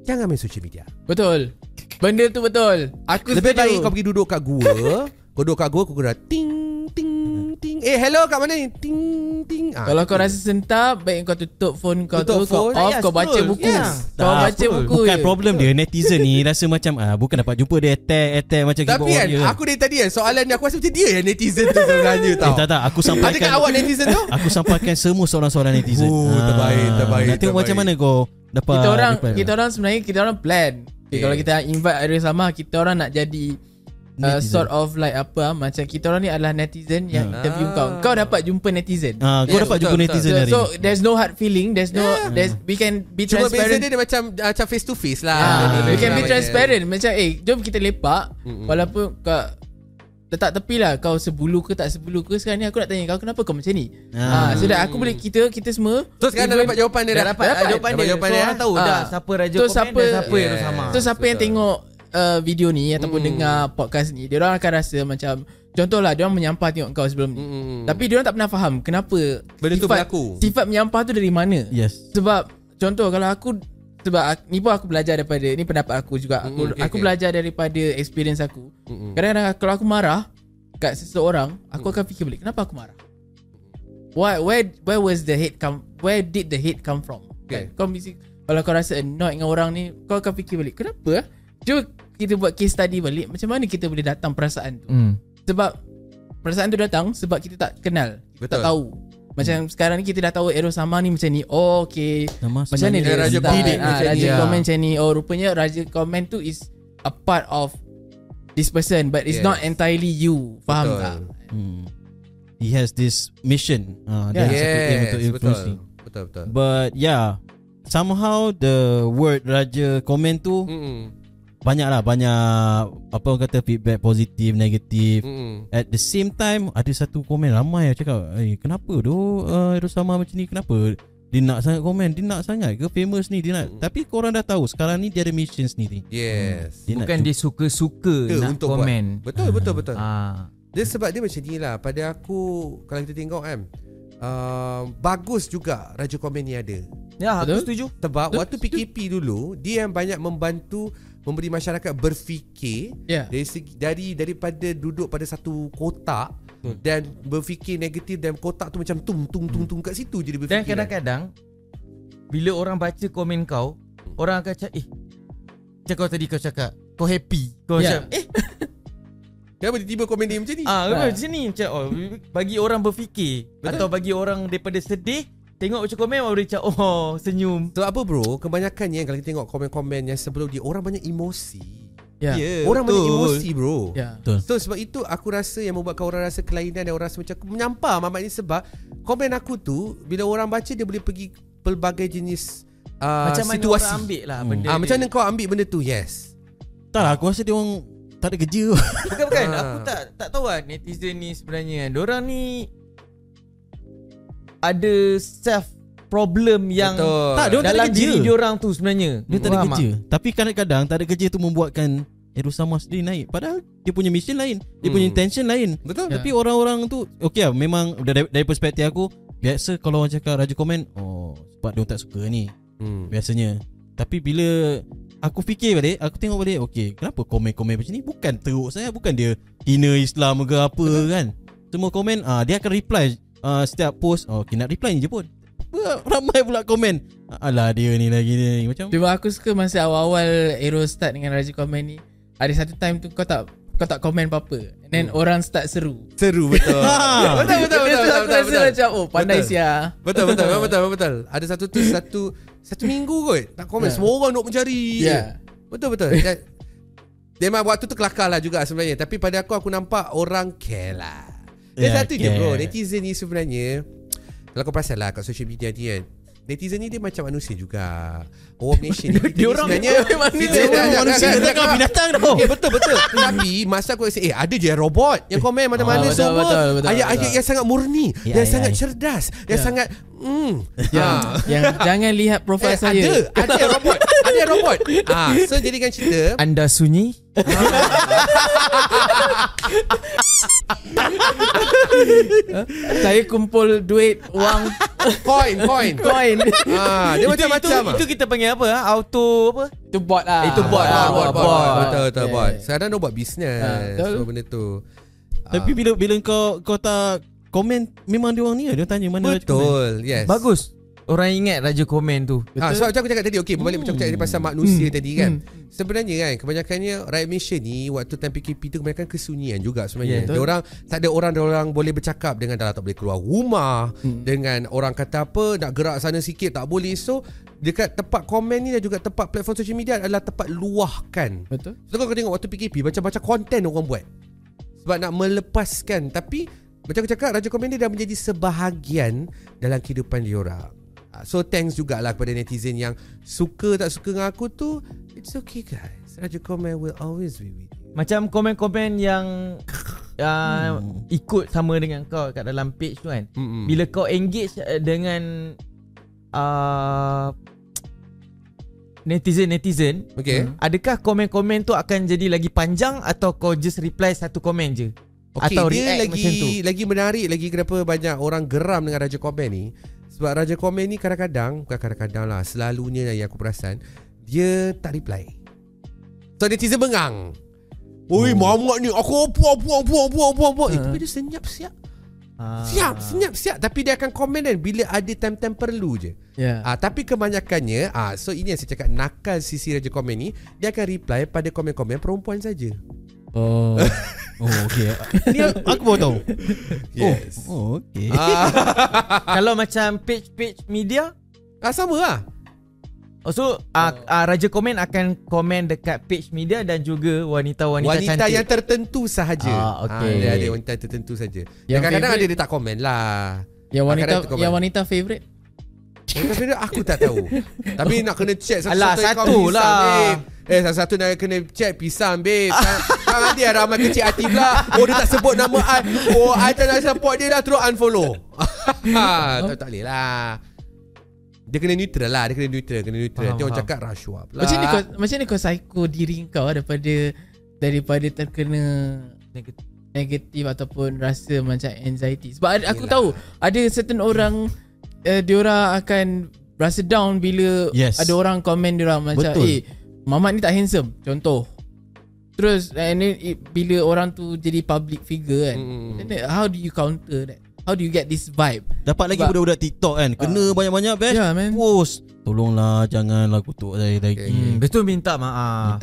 [SPEAKER 4] jangan main social media.
[SPEAKER 2] Betul. Benda tu betul. Aku
[SPEAKER 4] lebih
[SPEAKER 2] setuju.
[SPEAKER 4] baik kau pergi duduk kat gua. Kau duduk kat gua, kau kena ting ting ting. Hello kat mana ni? Ting ting.
[SPEAKER 2] Kalau kau rasa sentap, baik kau tutup phone kau
[SPEAKER 4] Tutup
[SPEAKER 2] tu, kau
[SPEAKER 4] phone.
[SPEAKER 2] off, kau baca buku. Kau baca buku.
[SPEAKER 1] Bukan problem dia, netizen ni rasa macam bukan dapat jumpa dia attack macam
[SPEAKER 4] tapi
[SPEAKER 1] keyboard
[SPEAKER 4] kan
[SPEAKER 1] warrior.
[SPEAKER 4] aku dari tadi soalan dia, aku rasa macam dia yang netizen tu sebenarnya tau.
[SPEAKER 1] Tak, aku sampaikan.
[SPEAKER 4] Adakah awak netizen tu?
[SPEAKER 1] Aku sampaikan semua soalan-soalan netizen.
[SPEAKER 4] Terbaik.
[SPEAKER 1] Nak tengok macam mana kau dapat.
[SPEAKER 2] Kita orang sebenarnya kita orang plan. Okay, kalau kita invite Arya sama, kita orang nak jadi sort of like apa, macam kita orang ni adalah netizen yang interview kau dapat jumpa netizen.
[SPEAKER 1] Kau dapat jumpa netizen hari
[SPEAKER 2] so there's no hard feeling, we can be
[SPEAKER 4] cuma
[SPEAKER 2] transparent.
[SPEAKER 4] beza dia macam face to face lah.
[SPEAKER 2] We can be transparent. Macam jom kita lepak. Walaupun kau letak tepi lah, kau sebulu ke tak sebulu ke. Sekarang ni aku nak tanya kau, kenapa kau macam ni? So that aku boleh, kita semua.
[SPEAKER 4] So sekarang dah dapat jawapan dia.
[SPEAKER 3] Dah dapat jawapan dia. So orang tahu dah siapa Raja Komen dan siapa Ero Sama.
[SPEAKER 2] So siapa yang tengok video ni ataupun dengar podcast ni, dia orang akan rasa macam, contohlah dia orang menyampah tengok kau sebelum ni, tapi dia orang tak pernah faham kenapa
[SPEAKER 4] benda tu berlaku.
[SPEAKER 2] Sifat menyampah tu dari mana.
[SPEAKER 1] Yes.
[SPEAKER 2] Sebab contoh kalau aku, sebab ni pun aku belajar daripada, ni pendapat aku juga. Aku belajar daripada experience aku. Kadang-kadang kalau aku marah kat seseorang, aku akan fikir balik, kenapa aku marah? Where was the hate come? Where did the hate come from? Kau mesti, kalau kau rasa annoyed dengan orang ni, kau akan fikir balik, kenapa? Cuba kita buat case study balik, macam mana kita boleh datang perasaan tu. Sebab perasaan tu datang sebab kita tak kenal, kita tak tahu. Macam sekarang ni kita dah tahu Ero Sama ni macam ni. Oh okay, macam ni dia
[SPEAKER 4] Raja Komen
[SPEAKER 2] Raja Komen macam ni. Oh rupanya Raja Komen tu is a part of this person, but it's not entirely you. Faham tak?
[SPEAKER 1] He has this mission. Untuk influencing.
[SPEAKER 4] Betul.
[SPEAKER 1] But somehow the word Raja Komen tu banyak apa orang kata feedback positif, negatif. At the same time ada satu komen ramai yang cakap, kenapa tu Ero Sama macam ni, kenapa dia nak sangat komen, dia nak sangat ke famous ni, dia nak. Tapi korang dah tahu sekarang ni dia ada mission sendiri.
[SPEAKER 4] Yes.
[SPEAKER 3] Bukan dia suka-suka nak komen.
[SPEAKER 4] Betul. Dia sebab dia macam ni lah. Pada aku, kalau kita tengok kan, bagus juga Raja Komen ni ada.
[SPEAKER 3] Ya, aku setuju.
[SPEAKER 4] Sebab waktu PKP dulu, dia yang banyak membantu memberi masyarakat berfikir daripada duduk pada satu kotak dan berfikir negatif, dan kotak tu macam tung kat situ je dia berfikir.
[SPEAKER 3] Dan kadang-kadang bila orang baca komen kau, orang akan cakap macam kau tadi kau cakap kau happy, kau macam
[SPEAKER 4] Kenapa tiba-tiba komen dia macam ni?
[SPEAKER 3] Macam ni macam bagi orang berfikir. Betul? Atau bagi orang daripada sedih, tengok macam komen baru dia macam senyum.
[SPEAKER 4] Sebab apa bro? Kebanyakannya kalau kita tengok komen-komen yang sebelum dia, orang banyak emosi. Orang
[SPEAKER 1] betul.
[SPEAKER 4] banyak emosi bro.
[SPEAKER 1] Betul.
[SPEAKER 4] So sebab itu aku rasa yang membuatkan orang rasa kelainan dan orang rasa macam menyampah Mamat ni, sebab komen aku tu bila orang baca dia boleh pergi pelbagai jenis
[SPEAKER 3] macam
[SPEAKER 4] situasi.
[SPEAKER 3] mana orang ambil lah benda dia.
[SPEAKER 4] Macam mana kau ambil benda tu? Yes.
[SPEAKER 1] Tak lah, aku rasa dia orang tak ada kerja.
[SPEAKER 3] Bukan. Aku tak tahu lah netizen ni sebenarnya kan. Diorang ni ada self problem yang
[SPEAKER 1] Tak, diorang tak ada
[SPEAKER 3] dalam
[SPEAKER 1] kerja.
[SPEAKER 3] diri diorang tu sebenarnya.
[SPEAKER 1] Dia tak ada kerja. Tapi kadang-kadang tak ada kerja tu membuatkan Erosama sendiri naik. Padahal dia punya mission lain, dia punya intention lain.
[SPEAKER 4] Betul.
[SPEAKER 1] Tapi orang-orang tu okey lah, memang dari perspektif aku, biasa kalau orang cakap raja komen, sebab dia tak suka ni. Biasanya. Tapi bila aku fikir balik, aku tengok balik, okey, kenapa komen-komen macam ni? Bukan teruk saya, bukan dia hina Islam ke apa kan. Semua komen dia akan reply setiap post. Okay, nak reply je pun. Ramai pula komen, alah dia ni lagi ni. Macam
[SPEAKER 2] Cuma aku suka masa awal-awal Aero start dengan Raja komen ni, ada satu time tu kau tak komen apa-apa, and then orang start seru
[SPEAKER 4] Betul. betul.
[SPEAKER 2] Aku rasa macam pandai
[SPEAKER 4] Betul.
[SPEAKER 2] sia.
[SPEAKER 4] Betul. Ada satu minggu kot tak komen, semua orang nak mencari. Betul. Memang waktu tu kelakar lah juga sebenarnya. Tapi pada aku nampak orang care lah. Dan satu je bro, netizen ni sebenarnya, kalau kau perasan lah kat social media ni kan, netizen ni dia macam manusia juga. Orang Malaysia ni dia orang sebenarnya manusia, dia kan binatang tau. Betul. Tapi masa aku rasa ada je robot yang komen mana-mana semua. Ayat-ayat yang sangat murni, yang sangat cerdas, yang sangat
[SPEAKER 2] yang jangan lihat profil saya.
[SPEAKER 4] Ada robot. So jadikan cerita,
[SPEAKER 3] anda sunyi.
[SPEAKER 2] Saya kumpul duit, wang,
[SPEAKER 4] Coin. Dia macam-macam.
[SPEAKER 3] Itu kita panggil apa? Auto apa?
[SPEAKER 2] Itu bot lah.
[SPEAKER 3] Itu bot.
[SPEAKER 4] Betul bot. Sekarang dia buat bisnes. So benda tu.
[SPEAKER 1] Tapi bila kau tak komen, memang dia orang ni dia tanya mana raja komen.
[SPEAKER 4] Betul. Yes.
[SPEAKER 3] Bagus. Orang ingat raja komen tu.
[SPEAKER 4] Sebab macam aku cakap tadi, berbalik macam aku cakap pasal manusia tadi kan. Sebenarnya kan, kebanyakannya rakyat Malaysia ni waktu time PKP tu kebanyakan kesunyian juga sebenarnya. Diorang tak ada orang boleh bercakap dengan tak boleh keluar rumah, dengan orang kata apa nak gerak sana sikit tak boleh. So dekat tempat komen ni dan juga tempat platform social media adalah tempat luahkan.
[SPEAKER 2] Betul.
[SPEAKER 4] So kalau kau tengok waktu PKP, macam-macam konten orang buat sebab nak melepaskan. Tapi macam aku cakap, raja komen dia dah menjadi sebahagian dalam kehidupan diorang. So thanks jugalah kepada netizen yang suka tak suka dengan aku tu. It's okay guys, raja komen will always be with you.
[SPEAKER 3] Macam komen-komen yang ikut sama dengan kau kat dalam page tu kan. Bila kau engage dengan netizen, adakah komen-komen tu akan jadi lagi panjang atau kau just reply satu komen je? Atau
[SPEAKER 4] dia
[SPEAKER 3] react macam tu?
[SPEAKER 4] lagi menarik lagi kenapa banyak orang geram dengan raja komen ni. Sebab raja komen ni bukan kadang-kadang lah, selalunya yang aku perasan, dia tak reply. So netizen bengang. Oi, Mamat ni aku buang. Tapi dia senyap siap. Siap. Tapi dia akan komen kan bila ada time-time perlu je. Tapi kebanyakannya so ini yang saya cakap, nakal sisi raja komen ni, dia akan reply pada komen-komen perempuan saja.
[SPEAKER 1] Okay. Ni aku baru tahu.
[SPEAKER 4] Yes.
[SPEAKER 1] Okay.
[SPEAKER 3] Kalau macam page media,
[SPEAKER 4] sama lah.
[SPEAKER 3] So raja komen akan komen dekat page media dan juga wanita-wanita cantik
[SPEAKER 4] yang tertentu sahaja. Dia ada wanita tertentu saja. Yang kadang-kadang ada dia tak komen lah.
[SPEAKER 2] Yang wanita favourite?
[SPEAKER 4] Wanita favourite aku tak tahu. Tapi nak kena check
[SPEAKER 3] satu lah.
[SPEAKER 4] Satu nak kena check pisang babe. Kan dia ramai kecil hati pula. Dia tak sebut nama I. I tak nak support dia dah, terus unfollow. Tak boleh lah. Dia kena neutral lah. Dia orang cakap rasuah pula.
[SPEAKER 2] Macam ni kau psycho diri kau daripada terkena negatif ataupun rasa macam anxiety. Sebab aku tahu ada certain orang diorang akan rasa down bila ada orang komen diorang macam Mamat ni tak handsome, contoh. Terus bila orang tu jadi public figure kan, how do you counter that? How do you get this vibe?
[SPEAKER 1] Dapat lagi budak-budak TikTok kan, kena banyak-banyak best post. tolonglah janganlah kutuk saya lagi.
[SPEAKER 3] Betul, minta maaf.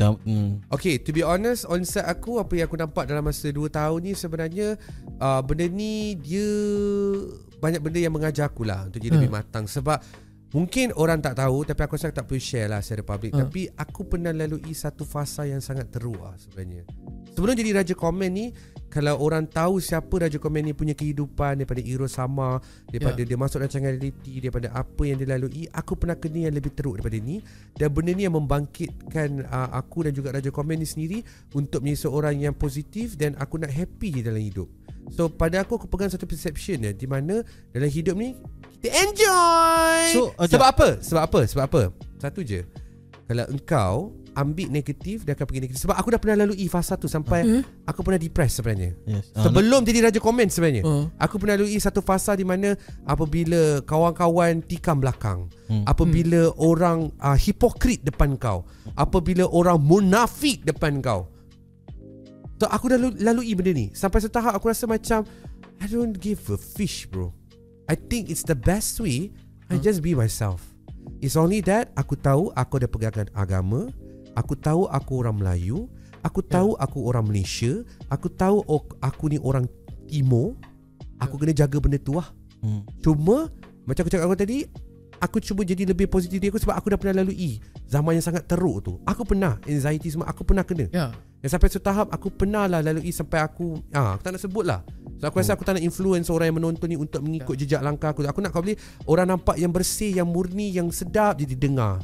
[SPEAKER 4] Okay, to be honest, on side aku, apa yang aku nampak dalam masa 2 tahun ni sebenarnya benda ni dia banyak benda yang mengajar aku lah untuk jadi lebih matang. Sebab mungkin orang tak tahu, tapi aku rasa tak perlu share lah secara public. Tapi aku pernah lalui satu fasa yang sangat teruk lah sebenarnya. Sebelum jadi Raja Komen ni, kalau orang tahu siapa Raja Komen ni punya kehidupan, daripada Iro Sama, daripada dia masuk rancangan reality, daripada apa yang dia lalui, aku pernah kena yang lebih teruk daripada ni. Dan benda ni yang membangkitkan aku dan juga Raja Komen ni sendiri untuk menjadi seorang yang positif dan aku nak happy dalam hidup. So pada aku pegang satu perception di mana dalam hidup ni kita enjoy. Sebab apa? Satu je. Kalau engkau ambil negatif, dia akan pergi negatif. Sebab aku dah pernah lalui fasa tu sampai aku pernah depressed sebenarnya. Sebelum jadi Raja Komen sebenarnya. Aku pernah lalui satu fasa di mana apabila kawan-kawan tikam belakang, apabila orang hipokrit depan kau, apabila orang munafik depan kau. So aku dah lalui benda ni sampai setahap aku rasa macam I don't give a fish, bro. I think it's the best way I just be myself. It's only that aku tahu aku ada pegangan agama, aku tahu aku orang Melayu, aku tahu aku orang Malaysia, aku tahu aku ni orang Timur. Aku kena jaga benda tu lah. Cuma macam aku cakap tadi, aku cuba jadi lebih positif diri aku sebab aku dah pernah lalui zaman yang sangat teruk tu. Aku pernah anxiety semua, aku pernah kena. Dan sampai satu tahap aku pernah lah lalui sampai aku tak nak sebut lah. So aku rasa aku tak nak influence orang yang menonton ni untuk mengikut jejak langkah aku. Aku nak kau boleh orang nampak yang bersih, yang murni, yang sedap jadi dengar.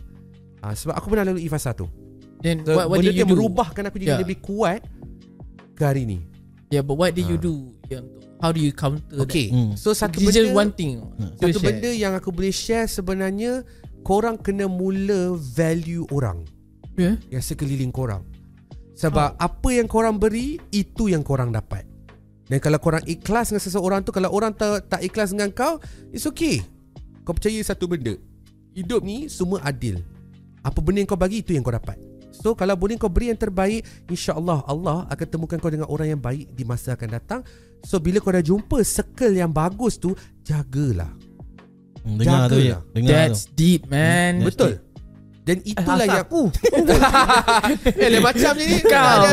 [SPEAKER 4] Sebab aku pernah lalui fasa tu.
[SPEAKER 2] Then
[SPEAKER 4] so,
[SPEAKER 2] what
[SPEAKER 4] benda
[SPEAKER 2] did you
[SPEAKER 4] tu
[SPEAKER 2] do?
[SPEAKER 4] merubahkan aku jadi lebih kuat ke hari ni.
[SPEAKER 2] But what did you do? How do you counter that?
[SPEAKER 4] So satu
[SPEAKER 2] It's
[SPEAKER 4] benda,
[SPEAKER 2] just one thing.
[SPEAKER 4] Satu benda yang aku boleh share sebenarnya, korang kena mula value orang yang sekeliling korang. Sebab apa yang korang beri, itu yang korang dapat. Dan kalau korang ikhlas dengan seseorang tu, kalau orang tak ikhlas dengan kau, it's okay. Kau percaya satu benda, hidup ni semua adil. Apa benda yang kau bagi, itu yang kau dapat. So kalau boleh kau beri yang terbaik, InsyaAllah Allah akan temukan kau dengan orang yang baik di masa akan datang. So bila kau dah jumpa circle yang bagus tu, jagalah.
[SPEAKER 1] Dengar tu ya.
[SPEAKER 2] That's deep, man.
[SPEAKER 4] Betul. Dan itulah yang
[SPEAKER 3] aku.
[SPEAKER 4] macam ni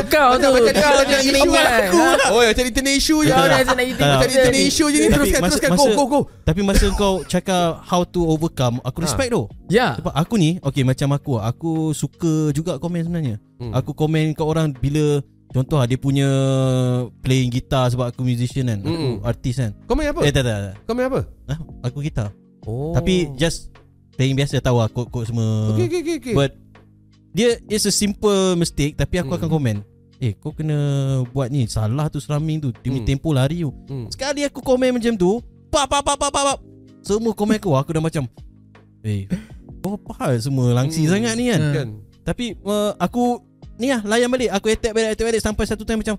[SPEAKER 2] Kau tu
[SPEAKER 4] nak isu aku. Oh ya, cari internet issue je. Cari internet issue je ni. Teruskan go.
[SPEAKER 1] Tapi masa kau cakap how to overcome, aku respect tu. Sebab aku ni, okay, macam aku suka juga komen sebenarnya. Aku komen kat orang bila contoh dia punya playing gitar, sebab aku musician kan, aku artis kan.
[SPEAKER 4] Komen apa?
[SPEAKER 1] Tak.
[SPEAKER 4] Komen apa?
[SPEAKER 1] Aku gitar. Tapi just playing biasa, tahu lah kod-kod semua.
[SPEAKER 4] Okay.
[SPEAKER 1] But dia is a simple mistake, tapi aku akan komen, kau kena buat ni, salah tu strumming tu, demi tempo lari tu. Sekali aku komen macam tu, pap, semua komen aku dah macam kau apa hal semua langsi sangat ni kan. Tapi aku ni lah, layan balik. Aku attack balik sampai satu time macam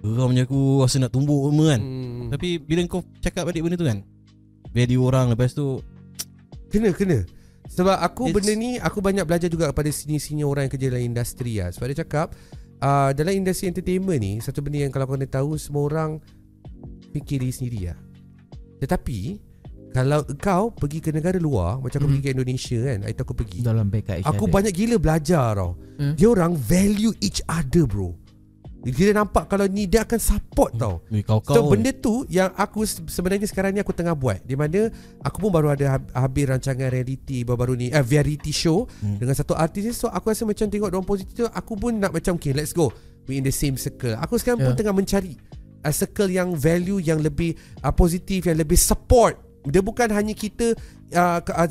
[SPEAKER 1] geram je aku, rasa nak tumbuk semua kan. Tapi bila kau cakap balik benda tu kan, value orang, lepas tu
[SPEAKER 4] Kena. Sebab aku benda ni, aku banyak belajar juga kepada senior orang yang kerja dalam industri lah. Sebab dia cakap dalam industri entertainment ni, satu benda yang kalau kau nak tahu, semua orang fikir diri sendiri lah. Tetapi kalau kau pergi ke negara luar, macam aku pergi ke Indonesia kan, itu aku pergi
[SPEAKER 3] dalam backup
[SPEAKER 4] aku banyak gila belajar tau. Dia orang value each other, bro. Dia nampak kalau ni, dia akan support tau. So benda tu yang aku sebenarnya sekarang ni aku tengah buat, di mana aku pun baru ada habis rancangan reality baru-baru ni, variety show dengan satu artis. So aku rasa macam tengok diorang positif tu, aku pun nak macam okay, let's go, we in the same circle. Aku sekarang pun tengah mencari circle yang value, yang lebih positif, yang lebih support. Dia bukan hanya kita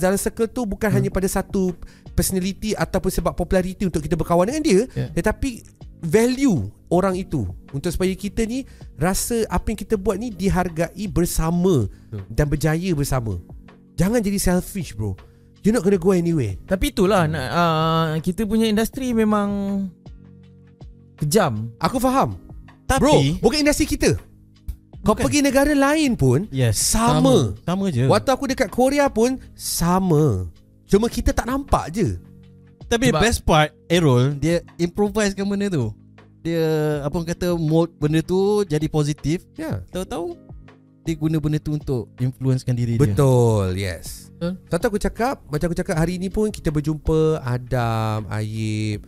[SPEAKER 4] dalam circle tu bukan hanya pada satu personality ataupun sebab populariti untuk kita berkawan dengan dia, tetapi value orang itu untuk supaya kita ni rasa apa yang kita buat ni dihargai bersama dan berjaya bersama. Jangan jadi selfish, bro. You're not gonna go anywhere.
[SPEAKER 3] Tapi itulah kita punya industri memang kejam.
[SPEAKER 4] Aku faham.
[SPEAKER 1] Tapi
[SPEAKER 4] bro, bukan industri kita. Kau pergi negara lain pun sama
[SPEAKER 1] je.
[SPEAKER 4] Waktu aku dekat Korea pun sama. Cuma kita tak nampak je.
[SPEAKER 1] Tapi sebab best part, Errol, dia improvisekan benda tu. Dia apa orang kata, mold benda tu jadi positif. Tahu-tahu dia guna benda tu untuk influencekan diri dia.
[SPEAKER 4] Betul, yes.
[SPEAKER 2] Betul.
[SPEAKER 4] Aku cakap, macam aku cakap hari ni pun kita berjumpa Adam, Ayib,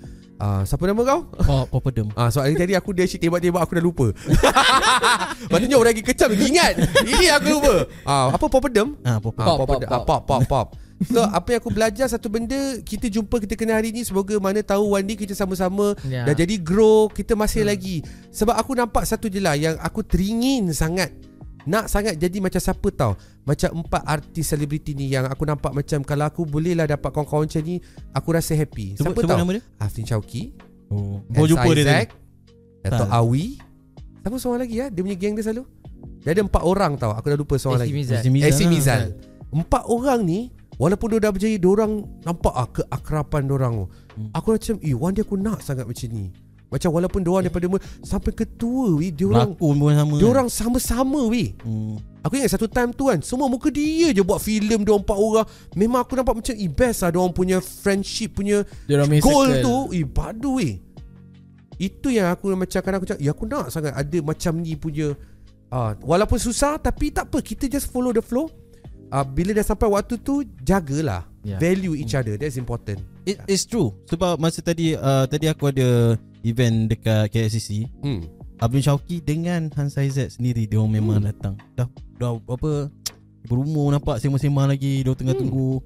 [SPEAKER 4] siapa nama kau?
[SPEAKER 1] Popedem.
[SPEAKER 4] So hari tadi aku dia asyik tembak-tembak aku dah lupa. Maksudnya orang lagi kecam lagi ingat. Ini aku lupa. Apa Popedem?
[SPEAKER 1] Popedem.
[SPEAKER 4] Pop. So apa yang aku belajar satu benda, kita jumpa, kita kenal hari ni, semoga mana tahu one day kita sama-sama dah jadi grow, kita masih lagi. Sebab aku nampak satu je lah yang aku teringin sangat, nak sangat jadi macam siapa tahu, macam 4 artis selebriti ni yang aku nampak macam kalau aku boleh lah dapat kawan-kawan macam ni, aku rasa happy. Siapa tahu?
[SPEAKER 1] Nama dia?
[SPEAKER 4] Afrin Chowki,
[SPEAKER 1] jumpa dia tadi.
[SPEAKER 4] Dato' Awi. Siapa seorang lagi ya? Dia punya geng dia selalu. Dia ada 4 orang tau. Aku dah lupa seorang lagi. AC Mizal. 4 orang ni, walaupun dia dah berjaya, diorang nampak keakraban diorang. Aku macam, one day aku nak sangat macam ni. Macam walaupun diorang daripada sampai ketua diorang
[SPEAKER 1] lakon pun sama.
[SPEAKER 4] Diorang sama-sama Aku ingat satu time tu kan, semua muka dia je buat filem, diorang 4 orang. Memang aku nampak macam best lah diorang punya friendship punya goal tu. Padu Itu yang aku macam kadang aku cakap, aku nak sangat ada macam ni punya. Walaupun susah, tapi tak apa, kita just follow the flow. Bila dah sampai waktu tu, jagalah, value each other. That's important.
[SPEAKER 1] It's true. Sebab masa tadi aku ada event dekat KLCC. Afrin Chowki dengan Hans Aizat sendiri, dia orang memang datang. Dah apa, berumur, nampak sembang-sembang lagi, dia tengah tunggu.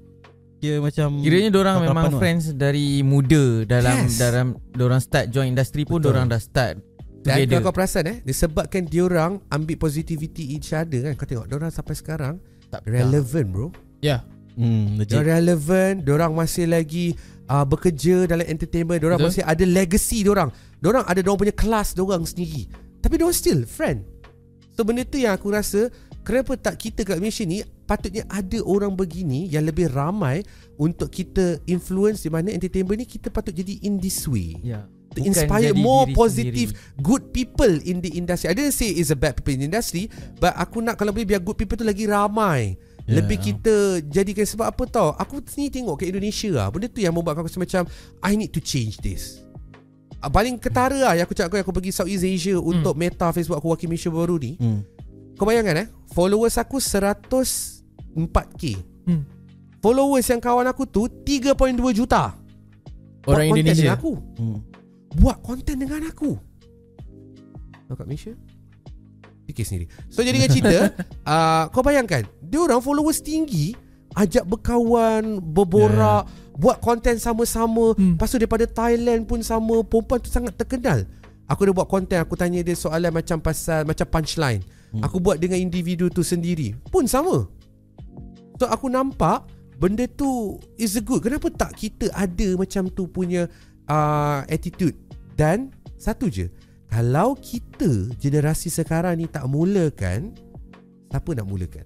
[SPEAKER 1] Dia macam
[SPEAKER 3] kiranya diorang memang friends dari muda. Dalam diorang start join industry pun, diorang dah start
[SPEAKER 4] dan
[SPEAKER 3] together.
[SPEAKER 4] kau perasan disebabkan diorang ambil positivity each other kan. Kau tengok diorang sampai sekarang tak relevant bro. Diorang relevant, diorang masih lagi bekerja dalam entertainment, diorang masih ada legacy diorang. Diorang ada diorang punya kelas diorang sendiri. Tapi diorang still friend. So benda tu yang aku rasa, kenapa tak kita kat Malaysia ni patutnya ada orang begini yang lebih ramai untuk kita influence, di mana entertainment ni kita patut jadi in this way. To inspire more positive good people in the industry. I didn't say it's a bad people in the industry, but aku nak kalau boleh biar good people tu lagi ramai. Lebih kita jadikan. Sebab apa tau, aku sendiri tengok ke Indonesia benda tu yang membuat aku rasa macam I need to change this. Paling ketara yang aku cakap, aku pergi Southeast Asia untuk Meta Facebook aku wakil Malaysia baru ni. Kau bayangkan followers aku 104k. Followers yang kawan aku tu 3.2 juta.
[SPEAKER 2] Orang Indonesia
[SPEAKER 4] aku. Buat konten dengan aku. Kau kat Malaysia fikir sendiri. So jadi dengan cerita kau bayangkan, dia orang followers tinggi, ajak berkawan, berborak, buat konten sama-sama. Lepas tu daripada Thailand pun sama. Perempuan tu sangat terkenal. Aku dah buat konten, aku tanya dia soalan macam pasal macam punchline. Aku buat dengan individu tu sendiri pun sama. So aku nampak benda tu is a good. Kenapa tak kita ada macam tu punya attitude. Dan satu je, kalau kita generasi sekarang ni tak mulakan, siapa nak mulakan?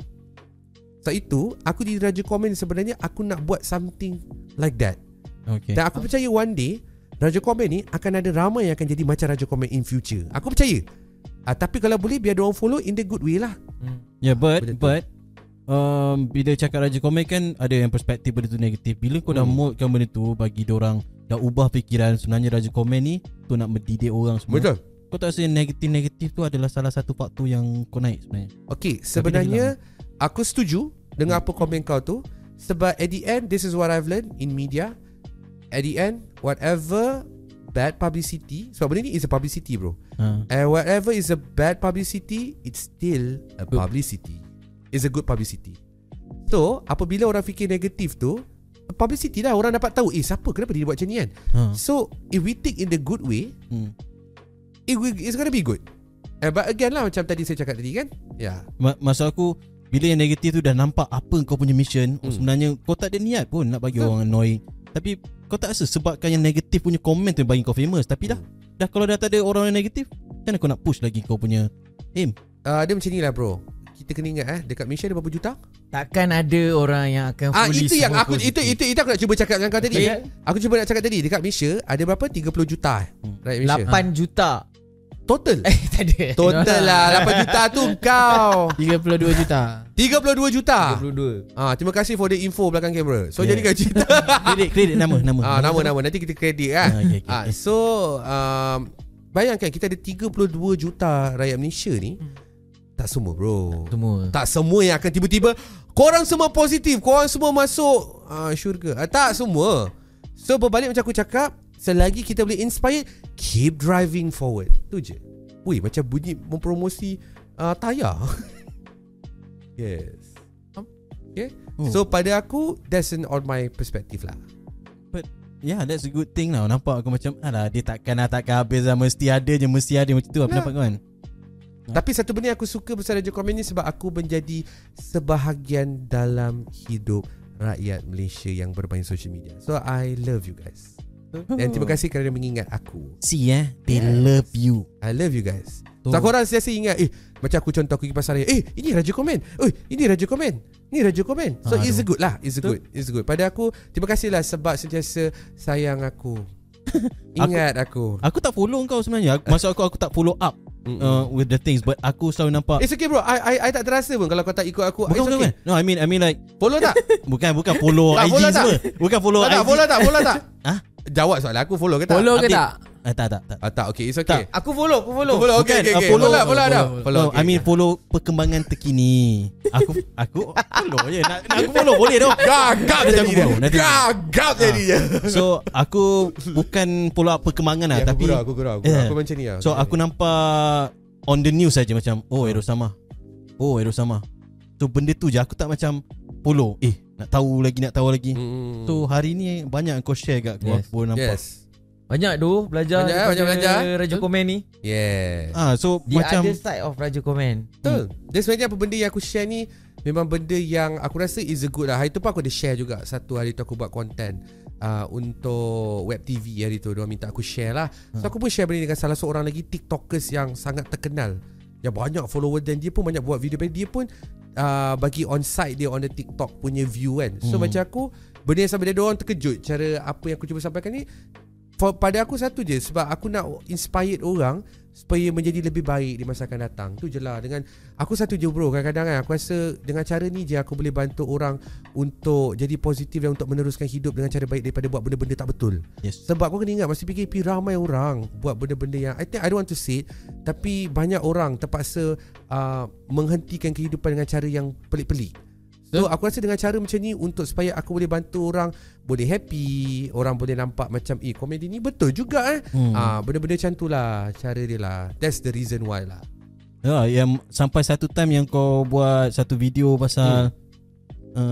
[SPEAKER 4] So itu aku di Raja Komen sebenarnya aku nak buat something like that. Dan aku percaya one day Raja Komen ni akan ada ramai yang akan jadi macam Raja Komen in future. Aku percaya. Tapi kalau boleh biar diorang follow in the good way lah.
[SPEAKER 1] But bila cakap Raja Komen kan ada yang perspektif benda tu negatif. Bila kau dah moldkan benda tu, bagi diorang dah ubah fikiran, sebenarnya Raja Komen ni tu nak mendidik orang semua.
[SPEAKER 4] Betul.
[SPEAKER 1] Kau tak rasa negatif tu adalah salah satu faktor yang kau naik sebenarnya?
[SPEAKER 4] Okay, sebenarnya aku setuju dengan apa komen kau tu. Sebab at the end, this is what I've learned in media. At the end, whatever bad publicity, sebab benda ni is a publicity bro. And whatever is a bad publicity, it's still a publicity. It's a good publicity. So apabila orang fikir negatif tu, publicity lah, orang dapat tahu siapa, kenapa dia buat macam ni kan. So if we take in the good way, it's gonna be good. But again lah, macam tadi saya cakap tadi kan,
[SPEAKER 1] maksud aku, bila yang negatif tu dah nampak apa kau punya mission, sebenarnya kau tak ada niat pun nak bagi orang annoying. Tapi kau tak rasa sebabkan yang negatif punya komen tu bagi kau famous. Tapi dah kalau dah tak ada orang yang negatif, kan kau nak push lagi kau punya aim.
[SPEAKER 4] Dia macam ni lah bro. Kita kena ingat dekat Malaysia ada berapa juta?
[SPEAKER 3] Takkan ada orang yang akan fully
[SPEAKER 4] itu yang aku itu aku nak cuba cakap dengan kau tadi. Aku cuba nak cakap tadi, dekat Malaysia ada berapa? 30 juta right, Malaysia.
[SPEAKER 3] 8 juta
[SPEAKER 4] total.
[SPEAKER 3] Tak ada.
[SPEAKER 4] Total lah 8 juta tu kau.
[SPEAKER 2] 32 juta.
[SPEAKER 4] 32 juta.
[SPEAKER 3] 32.
[SPEAKER 4] Terima kasih for the info belakang kamera. So jadi kan cerita.
[SPEAKER 1] Kredit nama.
[SPEAKER 4] Nama nanti kita kredit kan.
[SPEAKER 1] Okay.
[SPEAKER 4] So bayangkan kita ada 32 juta rakyat Malaysia ni. Tak semua bro. Tak semua yang akan tiba-tiba korang semua positif, korang semua masuk syurga. Tak semua. So berbalik macam aku cakap, selagi kita boleh inspire, keep driving forward. Tu je. Wih, macam bunyi mempromosi tayar. Yes. Okay. So pada aku, that's on my perspective lah.
[SPEAKER 1] But yeah, that's a good thing lah. Nampak aku macam alah, dia takkan habis lah. Mesti ada macam tu lah pendapat kau kan.
[SPEAKER 4] Tapi satu benda yang aku suka pasal Radio Komen ni, sebab aku menjadi sebahagian dalam hidup rakyat Malaysia yang bermain social media. So I love you guys. Dan terima kasih kerana mengingat aku.
[SPEAKER 1] See they love you.
[SPEAKER 4] I love you guys. So korang sentiasa ingat, macam aku contoh aku pergi pasar raya, ini Raja Komen. Ini Raja Komen. Ni Raja Komen. So it's a good lah. It's good. Pada aku, terima kasih lah sebab sentiasa sayang aku. Ingat aku.
[SPEAKER 1] Aku tak follow kau sebenarnya. Maksud aku tak follow up with the things, but aku selalu nampak.
[SPEAKER 4] It's okay bro. I tak terasa pun kalau kau tak ikut aku.
[SPEAKER 1] Bukan. No, I mean like
[SPEAKER 4] follow tak?
[SPEAKER 1] Bukan follow IG
[SPEAKER 4] follow
[SPEAKER 1] semua. Bukan follow IG.
[SPEAKER 4] Follow tak?
[SPEAKER 1] Ha?
[SPEAKER 4] Jawab soalan aku, follow ke tak?
[SPEAKER 2] Follow ke tak?
[SPEAKER 4] Tak, okay, it's okay.
[SPEAKER 3] Aku follow.
[SPEAKER 4] Okay.
[SPEAKER 1] Follow
[SPEAKER 4] Ada.
[SPEAKER 1] Follow. I mean follow perkembangan terkini. Aku follow je. Nak aku follow boleh dong.
[SPEAKER 4] Gagap jadi dia.
[SPEAKER 1] So aku bukan follow up perkembangan lah, tapi
[SPEAKER 4] aku gurau. Aku macam ni lah.
[SPEAKER 1] So aku nampak on the news saja macam Eros sama. So benda tu je aku tak macam follow. Nak tahu lagi. So hari ni banyak kau share kat aku. Aku nampak.
[SPEAKER 3] Banyak tu belajar.
[SPEAKER 4] Banyak belajar
[SPEAKER 3] Raja Komen ni.
[SPEAKER 1] So
[SPEAKER 3] The
[SPEAKER 1] macam
[SPEAKER 3] other side of Raja Komen.
[SPEAKER 4] Betul. Dia sebenarnya apa benda yang aku share ni memang benda yang aku rasa is a good lah. Hari tu pun aku ada share juga. Satu hari tu aku buat content untuk web TV hari tu. Diorang minta aku share lah. So aku pun share benda ni dengan salah seorang lagi TikTokers yang sangat terkenal, yang banyak follower, dan dia pun banyak buat video. Dia pun bagi on site dia on the TikTok punya view kan. So macam aku, benda yang sampai dia orang terkejut cara apa yang aku cuba sampaikan ni. Pada aku satu je, sebab aku nak inspire orang supaya menjadi lebih baik di masa akan datang. Tu je lah. Dengan aku satu je bro, kadang-kadang kan aku rasa dengan cara ni je aku boleh bantu orang untuk jadi positif dan untuk meneruskan hidup dengan cara baik daripada buat benda-benda tak betul. Sebab kau kena ingat, masa PKP ramai orang buat benda-benda yang I don't want to say it, tapi banyak orang terpaksa menghentikan kehidupan dengan cara yang pelik-pelik. So aku rasa dengan cara macam ni, untuk supaya aku boleh bantu orang boleh happy, orang boleh nampak macam komedi ni betul juga benda-benda macam tu lah cara dia lah. That's the reason why lah.
[SPEAKER 1] Yang sampai satu time yang kau buat satu video pasal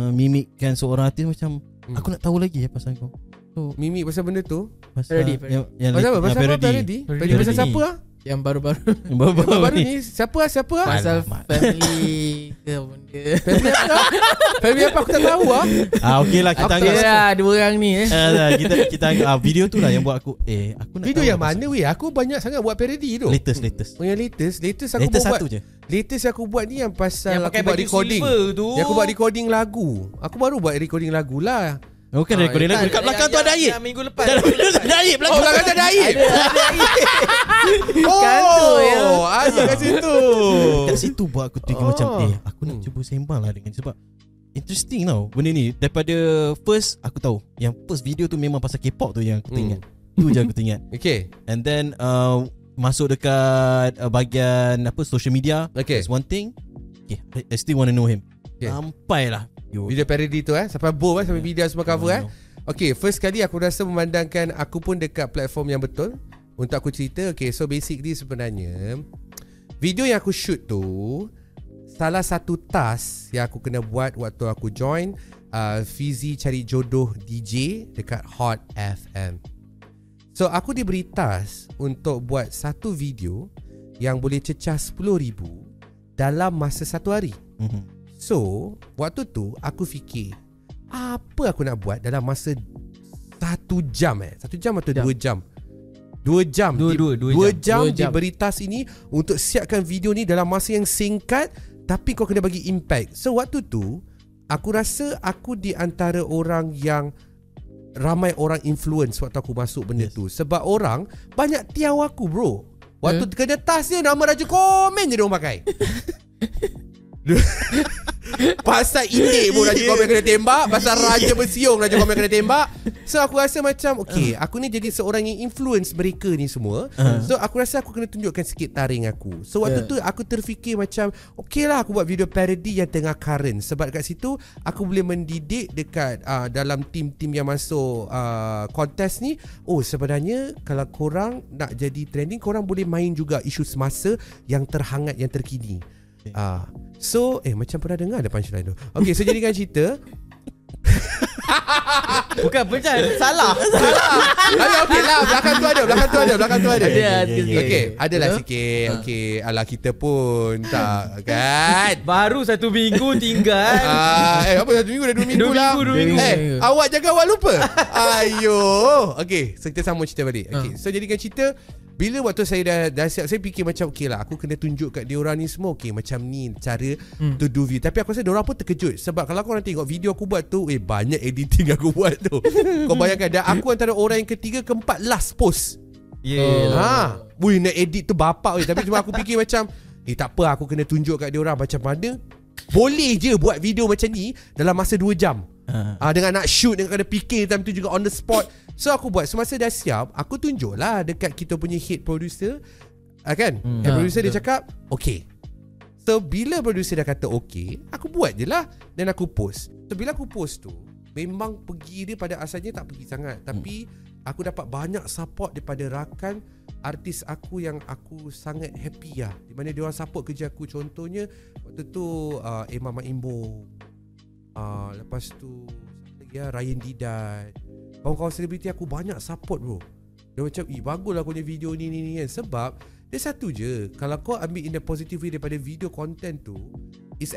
[SPEAKER 1] mimikkan seorang artis, macam aku nak tahu lagi pasal kau. So
[SPEAKER 4] mimik pasal benda tu.
[SPEAKER 1] Pasal
[SPEAKER 4] Pasal apa? Parody pasal siapa lah?
[SPEAKER 2] Yang baru-baru
[SPEAKER 4] ni siapa lah?
[SPEAKER 2] Pasal family ke benda.
[SPEAKER 4] Family apa aku tak tahu lah.
[SPEAKER 1] Okey lah, kita anggap
[SPEAKER 2] dua orang ni
[SPEAKER 1] kita anggap video tu lah yang buat aku aku nak
[SPEAKER 4] video yang mana weh? Aku banyak sangat buat parody tu.
[SPEAKER 1] Latest
[SPEAKER 4] Yang latest aku buat. Latest yang aku buat ni yang pasal
[SPEAKER 3] yang
[SPEAKER 4] aku buat recording
[SPEAKER 3] tu.
[SPEAKER 4] Yang aku buat recording lagu. Aku baru buat recording lagu lah.
[SPEAKER 1] Bukan recording lagu. Dekat belakang tu ada air.
[SPEAKER 3] Minggu lepas
[SPEAKER 1] ada air belakang.
[SPEAKER 4] Belakang ada air. Air kat situ.
[SPEAKER 1] Kat situ buat aku fikir macam aku nak cuba sembang lah dengan, sebab interesting tau benda ni. Daripada first aku tahu yang first video tu memang pasal K-pop tu yang aku ingat. Tu je aku ingat.
[SPEAKER 4] Okay.
[SPEAKER 1] And then masuk dekat bahagian social media.
[SPEAKER 4] Okay.
[SPEAKER 1] That's one thing. Okay, I still want to know him. Sampai lah
[SPEAKER 4] video parody tu sampai boom sampai media semua cover Okay, first kali aku rasa memandangkan aku pun dekat platform yang betul untuk aku cerita. Okay, so basically sebenarnya video yang aku shoot tu salah satu task yang aku kena buat waktu aku join Fizi Cari Jodoh DJ dekat Hot FM. So aku diberi task untuk buat satu video yang boleh cecah 10,000 dalam masa satu hari. So waktu tu aku fikir, apa aku nak buat dalam masa 1 jam 1 jam atau 2 jam? 2 jam. 2 jam diberi task ini untuk siapkan video ni dalam masa yang singkat, tapi kau kena bagi impact. So waktu tu aku rasa aku di antara orang yang ramai orang influence waktu aku masuk benda tu. Sebab orang banyak tiaw aku bro. Waktu kena task dia, nama Raja Komen je diorang pakai. Pasal indik pun Raja Komen kena tembak. Pasal Raja Bersiung Raja Komen kena tembak. So aku rasa macam okay, aku ni jadi seorang yang influence mereka ni semua. So aku rasa aku kena tunjukkan sikit taring aku. So waktu tu aku terfikir macam okay lah aku buat video parody yang tengah current. Sebab kat situ aku boleh mendidik dekat dalam tim-tim yang masuk kontes ni. Oh sebenarnya kalau korang nak jadi trending, korang boleh main juga isu semasa yang terhangat, yang terkini. So macam pernah dengar ada punchline tu. Okay, so jadikan cerita.
[SPEAKER 3] Bukan punchline, salah.
[SPEAKER 4] Okay lah, belakang tu ada. Okay, adalah
[SPEAKER 3] Hello?
[SPEAKER 4] sikit. Okay, alah kita pun tak kan.
[SPEAKER 3] Baru 1 minggu tinggal.
[SPEAKER 4] Apa 1 minggu dah 2 minggu lah.
[SPEAKER 3] 2 minggu.
[SPEAKER 4] Awak jaga awak lupa. Ayo. Okay, so kita sambung cerita balik. Okay, so jadikan cerita. Bila waktu saya dah siap, saya fikir macam okay lah, aku kena tunjuk kat diorang ni semua. Okay, macam ni cara to do video. Tapi aku rasa diorang pun terkejut. Sebab kalau korang tengok video aku buat tu, banyak editing aku buat tu. Kau bayangkan, dan aku antara orang yang ketiga keempat last post. Nak edit tu bapak. Tapi cuma aku fikir macam tak apa, aku kena tunjuk kat diorang macam mana boleh je buat video macam ni dalam masa 2 jam. Dengan nak shoot, dengan kena fikir time tu juga on the spot. So aku buat semasa dah siap, aku tunjuk lah dekat kita punya head producer, kan? Head producer dia cakap okay. So bila producer dah kata okay, aku buat je lah dan aku post. So bila aku post tu, memang pergi dia pada asalnya tak pergi sangat, tapi aku dapat banyak support daripada rakan artis aku yang aku sangat happy lah, di mana dia orang support kerja aku. Contohnya waktu tu Mama Imbo, lepas tu Ryan Didat, kawan-kawan selebriti aku banyak support bro. Dia macam bagus lah kau punya video ni kan. Sebab dia satu je, kalau kau ambil in the positive way daripada video content tu, it's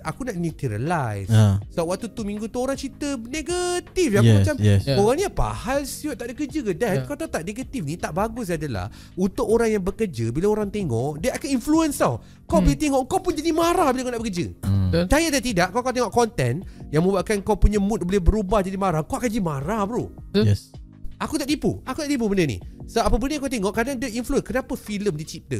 [SPEAKER 4] aku nak neutralize. So waktu tu minggu tu orang cerita negatif. Aku macam orang ni apa hal siut, tak ada kerja ke Dan? Kau tahu tak, negatif ni tak bagus adalah untuk orang yang bekerja. Bila orang tengok, dia akan influence tau. Kau boleh tengok, kau pun jadi marah bila kau nak bekerja. Percaya atau tidak, kau tengok konten yang membuatkan kau punya mood boleh berubah jadi marah, kau akan jadi marah bro.
[SPEAKER 1] Yes.
[SPEAKER 4] Aku tak tipu benda ni. So apa benda kau tengok, kadang dia influence. Kenapa filem dicipta?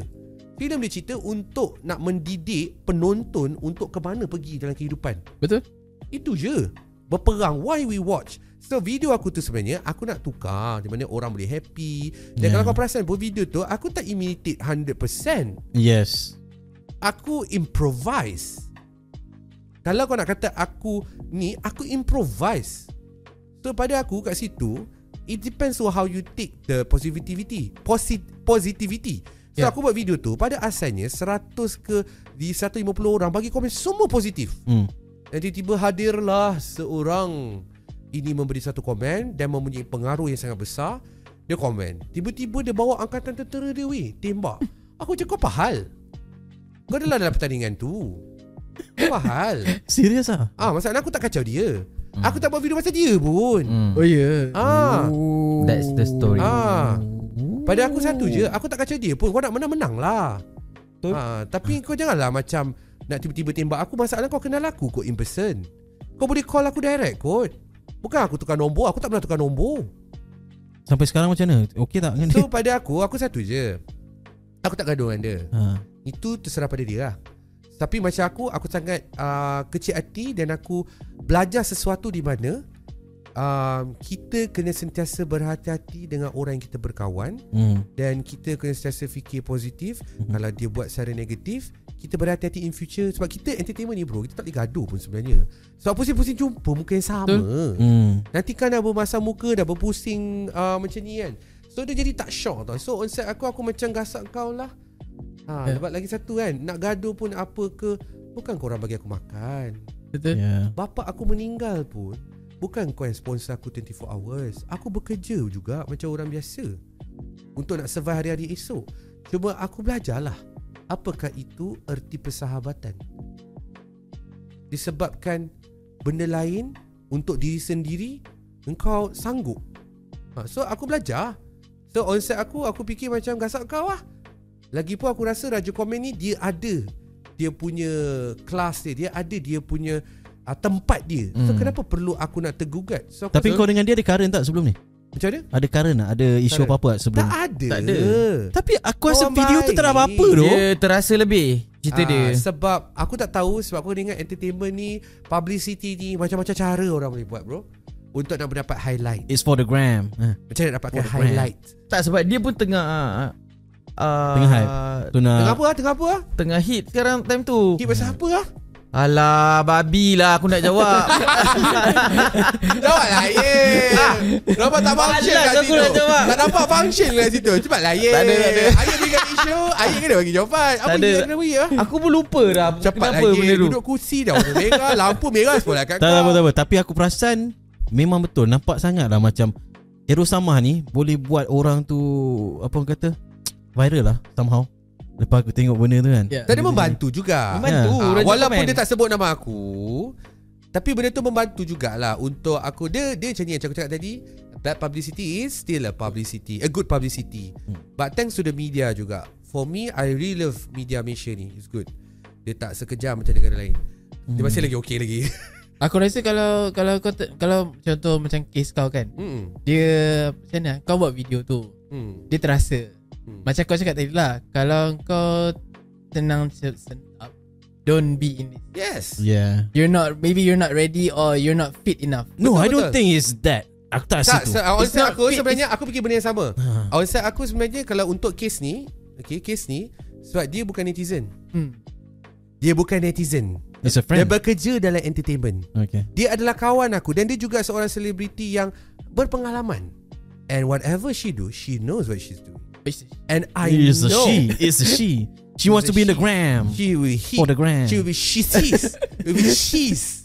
[SPEAKER 4] Filem dicipta untuk nak mendidik penonton untuk ke mana pergi dalam kehidupan.
[SPEAKER 2] Betul.
[SPEAKER 4] Itu je. Berperang, why we watch. So video aku tu sebenarnya aku nak tukar di mana orang boleh happy. Dan kalau kau perasan pun video tu aku tak imitate 100%.
[SPEAKER 1] Yes.
[SPEAKER 4] Aku improvise. Kalau kau nak kata aku improvise. So pada aku kat situ, it depends on how you take the positivity. So aku buat video tu, pada asalnya 100 ke di 150 orang bagi komen semua positif. Dan tiba-tiba hadirlah seorang ini memberi satu komen dan mempunyai pengaruh yang sangat besar. Dia komen, tiba-tiba dia bawa angkatan tentera dia tembak. Aku cakap kau apa hal? Kau adalah dalam pertandingan tu. Apa hal?
[SPEAKER 1] Serius ah?
[SPEAKER 4] Masalah aku tak kacau dia. Aku tak buat video pasal dia pun.
[SPEAKER 2] Oh ya.
[SPEAKER 3] That's the story.
[SPEAKER 4] Pada aku satu je, aku tak kacau dia pun. Kau nak menang-menang lah. Tapi kau janganlah macam nak tiba-tiba tembak aku. Masalah kau kenal aku kot in person. Kau boleh call aku direct kot. Bukan aku tukar nombor. Aku tak pernah tukar nombor.
[SPEAKER 1] Sampai sekarang macam mana? Okey tak dengan dia?
[SPEAKER 4] So pada aku satu je. Aku tak gaduh dengan dia. Itu terserah pada dia lah. Tapi macam aku sangat kecil hati. Dan aku belajar sesuatu di mana kita kena sentiasa berhati-hati dengan orang yang kita berkawan. Dan kita kena sentiasa fikir positif. Kalau dia buat secara negatif, kita berhati-hati in future. Sebab kita entertainment ni bro, kita tak boleh gaduh pun sebenarnya. Sebab pusing-pusing jumpa muka yang sama. Nanti kan dah bermasam muka, dah berpusing macam ni kan. So dia jadi tak shock tau. So on set aku macam gasak kau lah. Lepas lagi satu kan, nak gaduh pun apa ke, bukan korang bagi aku makan.
[SPEAKER 2] Betul.
[SPEAKER 4] Bapak aku meninggal pun bukan kau yang sponsor aku 24 hours. Aku bekerja juga macam orang biasa untuk nak survive hari-hari esok. Cuma aku belajarlah apakah itu erti persahabatan. Disebabkan benda lain untuk diri sendiri engkau sanggup. So aku belajar. So on set aku fikir macam gasak kau lah. Lagipun aku rasa Raja Komen ni dia ada dia punya kelas dia ada dia punya tempat dia. So kenapa perlu aku nak tergugat? So
[SPEAKER 1] tapi kau dengan dia ada current tak sebelum ni?
[SPEAKER 4] Macam mana?
[SPEAKER 1] Ada current tak? Ada isu
[SPEAKER 4] Current.
[SPEAKER 1] apa-apa sebelum?
[SPEAKER 4] Tak ada.
[SPEAKER 3] Tak ada.
[SPEAKER 1] Tapi aku rasa
[SPEAKER 4] Orang
[SPEAKER 1] video tu tak ada
[SPEAKER 4] baik.
[SPEAKER 1] apa-apa tu.
[SPEAKER 3] Dia terasa lebih cerita dia.
[SPEAKER 4] Sebab aku tak tahu, sebab aku dengar entertainment ni, publicity ni, macam-macam cara orang boleh buat bro, untuk nak mendapat highlight.
[SPEAKER 1] It's for the gram.
[SPEAKER 4] Macam mana nak dapatkan
[SPEAKER 1] For the brand.
[SPEAKER 4] highlight?
[SPEAKER 3] Tak, sebab dia pun tengah
[SPEAKER 1] Tengah hype. Tu nak
[SPEAKER 4] Tengah apa lah? Tengah apa lah?
[SPEAKER 3] tengah hit sekarang time tu.
[SPEAKER 4] Hit pasal apa lah?
[SPEAKER 3] Alah, babi lah aku nak jawab.
[SPEAKER 4] Jawab lah Nampak tak function
[SPEAKER 3] Malas
[SPEAKER 4] kat
[SPEAKER 3] aku
[SPEAKER 4] situ.
[SPEAKER 3] nak jawab.
[SPEAKER 4] Tak nampak function kat situ. Cepat lah
[SPEAKER 3] Tak ada.
[SPEAKER 4] Ayah berikan isu, Ayah kena bagi jawapan. Apa
[SPEAKER 3] Tak ada.
[SPEAKER 4] dia kena bagi lah?
[SPEAKER 3] Aku pun lupa dah
[SPEAKER 4] Cepat
[SPEAKER 3] kenapa benda
[SPEAKER 4] lagi
[SPEAKER 3] tu.
[SPEAKER 4] duduk kursi dah warna merah, lampu merah semua lah kat
[SPEAKER 1] tak
[SPEAKER 4] kau.
[SPEAKER 1] apa. Tapi aku perasan memang betul. Nampak sangat lah macam Erosamah ni boleh buat orang tu, apa orang kata, viral lah somehow. Lepas aku tengok benda tu kan.
[SPEAKER 2] Ya.
[SPEAKER 4] Tadi membantu juga.
[SPEAKER 3] Membantu. Raja
[SPEAKER 4] Walaupun
[SPEAKER 3] komen.
[SPEAKER 4] dia tak sebut nama aku, tapi benda tu membantu jugalah untuk aku. Dia macam ni yang aku cakap tadi, bad publicity is still a publicity, a good publicity. But thanks to the media juga. For me, I really love media Malaysia ni. It's good. Dia tak sekejam macam negara lain. Dia masih lagi okay lagi.
[SPEAKER 2] Aku rasa kalau kalau contoh macam kes kau kan, dia macam mana? Kau buat video tu, dia terasa. Macam kau cakap tadi lah, kalau kau senang up, don't be in it.
[SPEAKER 4] Yes.
[SPEAKER 1] Yeah.
[SPEAKER 2] Maybe you're not ready or you're not fit enough.
[SPEAKER 1] No,
[SPEAKER 4] Betul,
[SPEAKER 1] I don't
[SPEAKER 4] betul.
[SPEAKER 1] think it's that. Aku tak rasa tu.
[SPEAKER 4] Onside
[SPEAKER 2] not
[SPEAKER 4] aku
[SPEAKER 2] fit,
[SPEAKER 4] sebenarnya aku fikir benda yang sama. Onside aku sebenarnya kalau untuk kes ni, kes ni sebab dia bukan netizen. Dia bukan netizen.
[SPEAKER 1] It's a
[SPEAKER 4] Dia
[SPEAKER 1] friend.
[SPEAKER 4] bekerja dalam entertainment.
[SPEAKER 1] Okay.
[SPEAKER 4] Dia adalah kawan aku dan dia juga seorang selebriti yang berpengalaman. And whatever she do, she knows what she's doing. And I
[SPEAKER 1] It's a
[SPEAKER 4] know
[SPEAKER 1] she. It's a she. She wants to be in the gram.
[SPEAKER 4] She will hit.
[SPEAKER 1] For the gram.
[SPEAKER 4] She will be she's. Will be she's.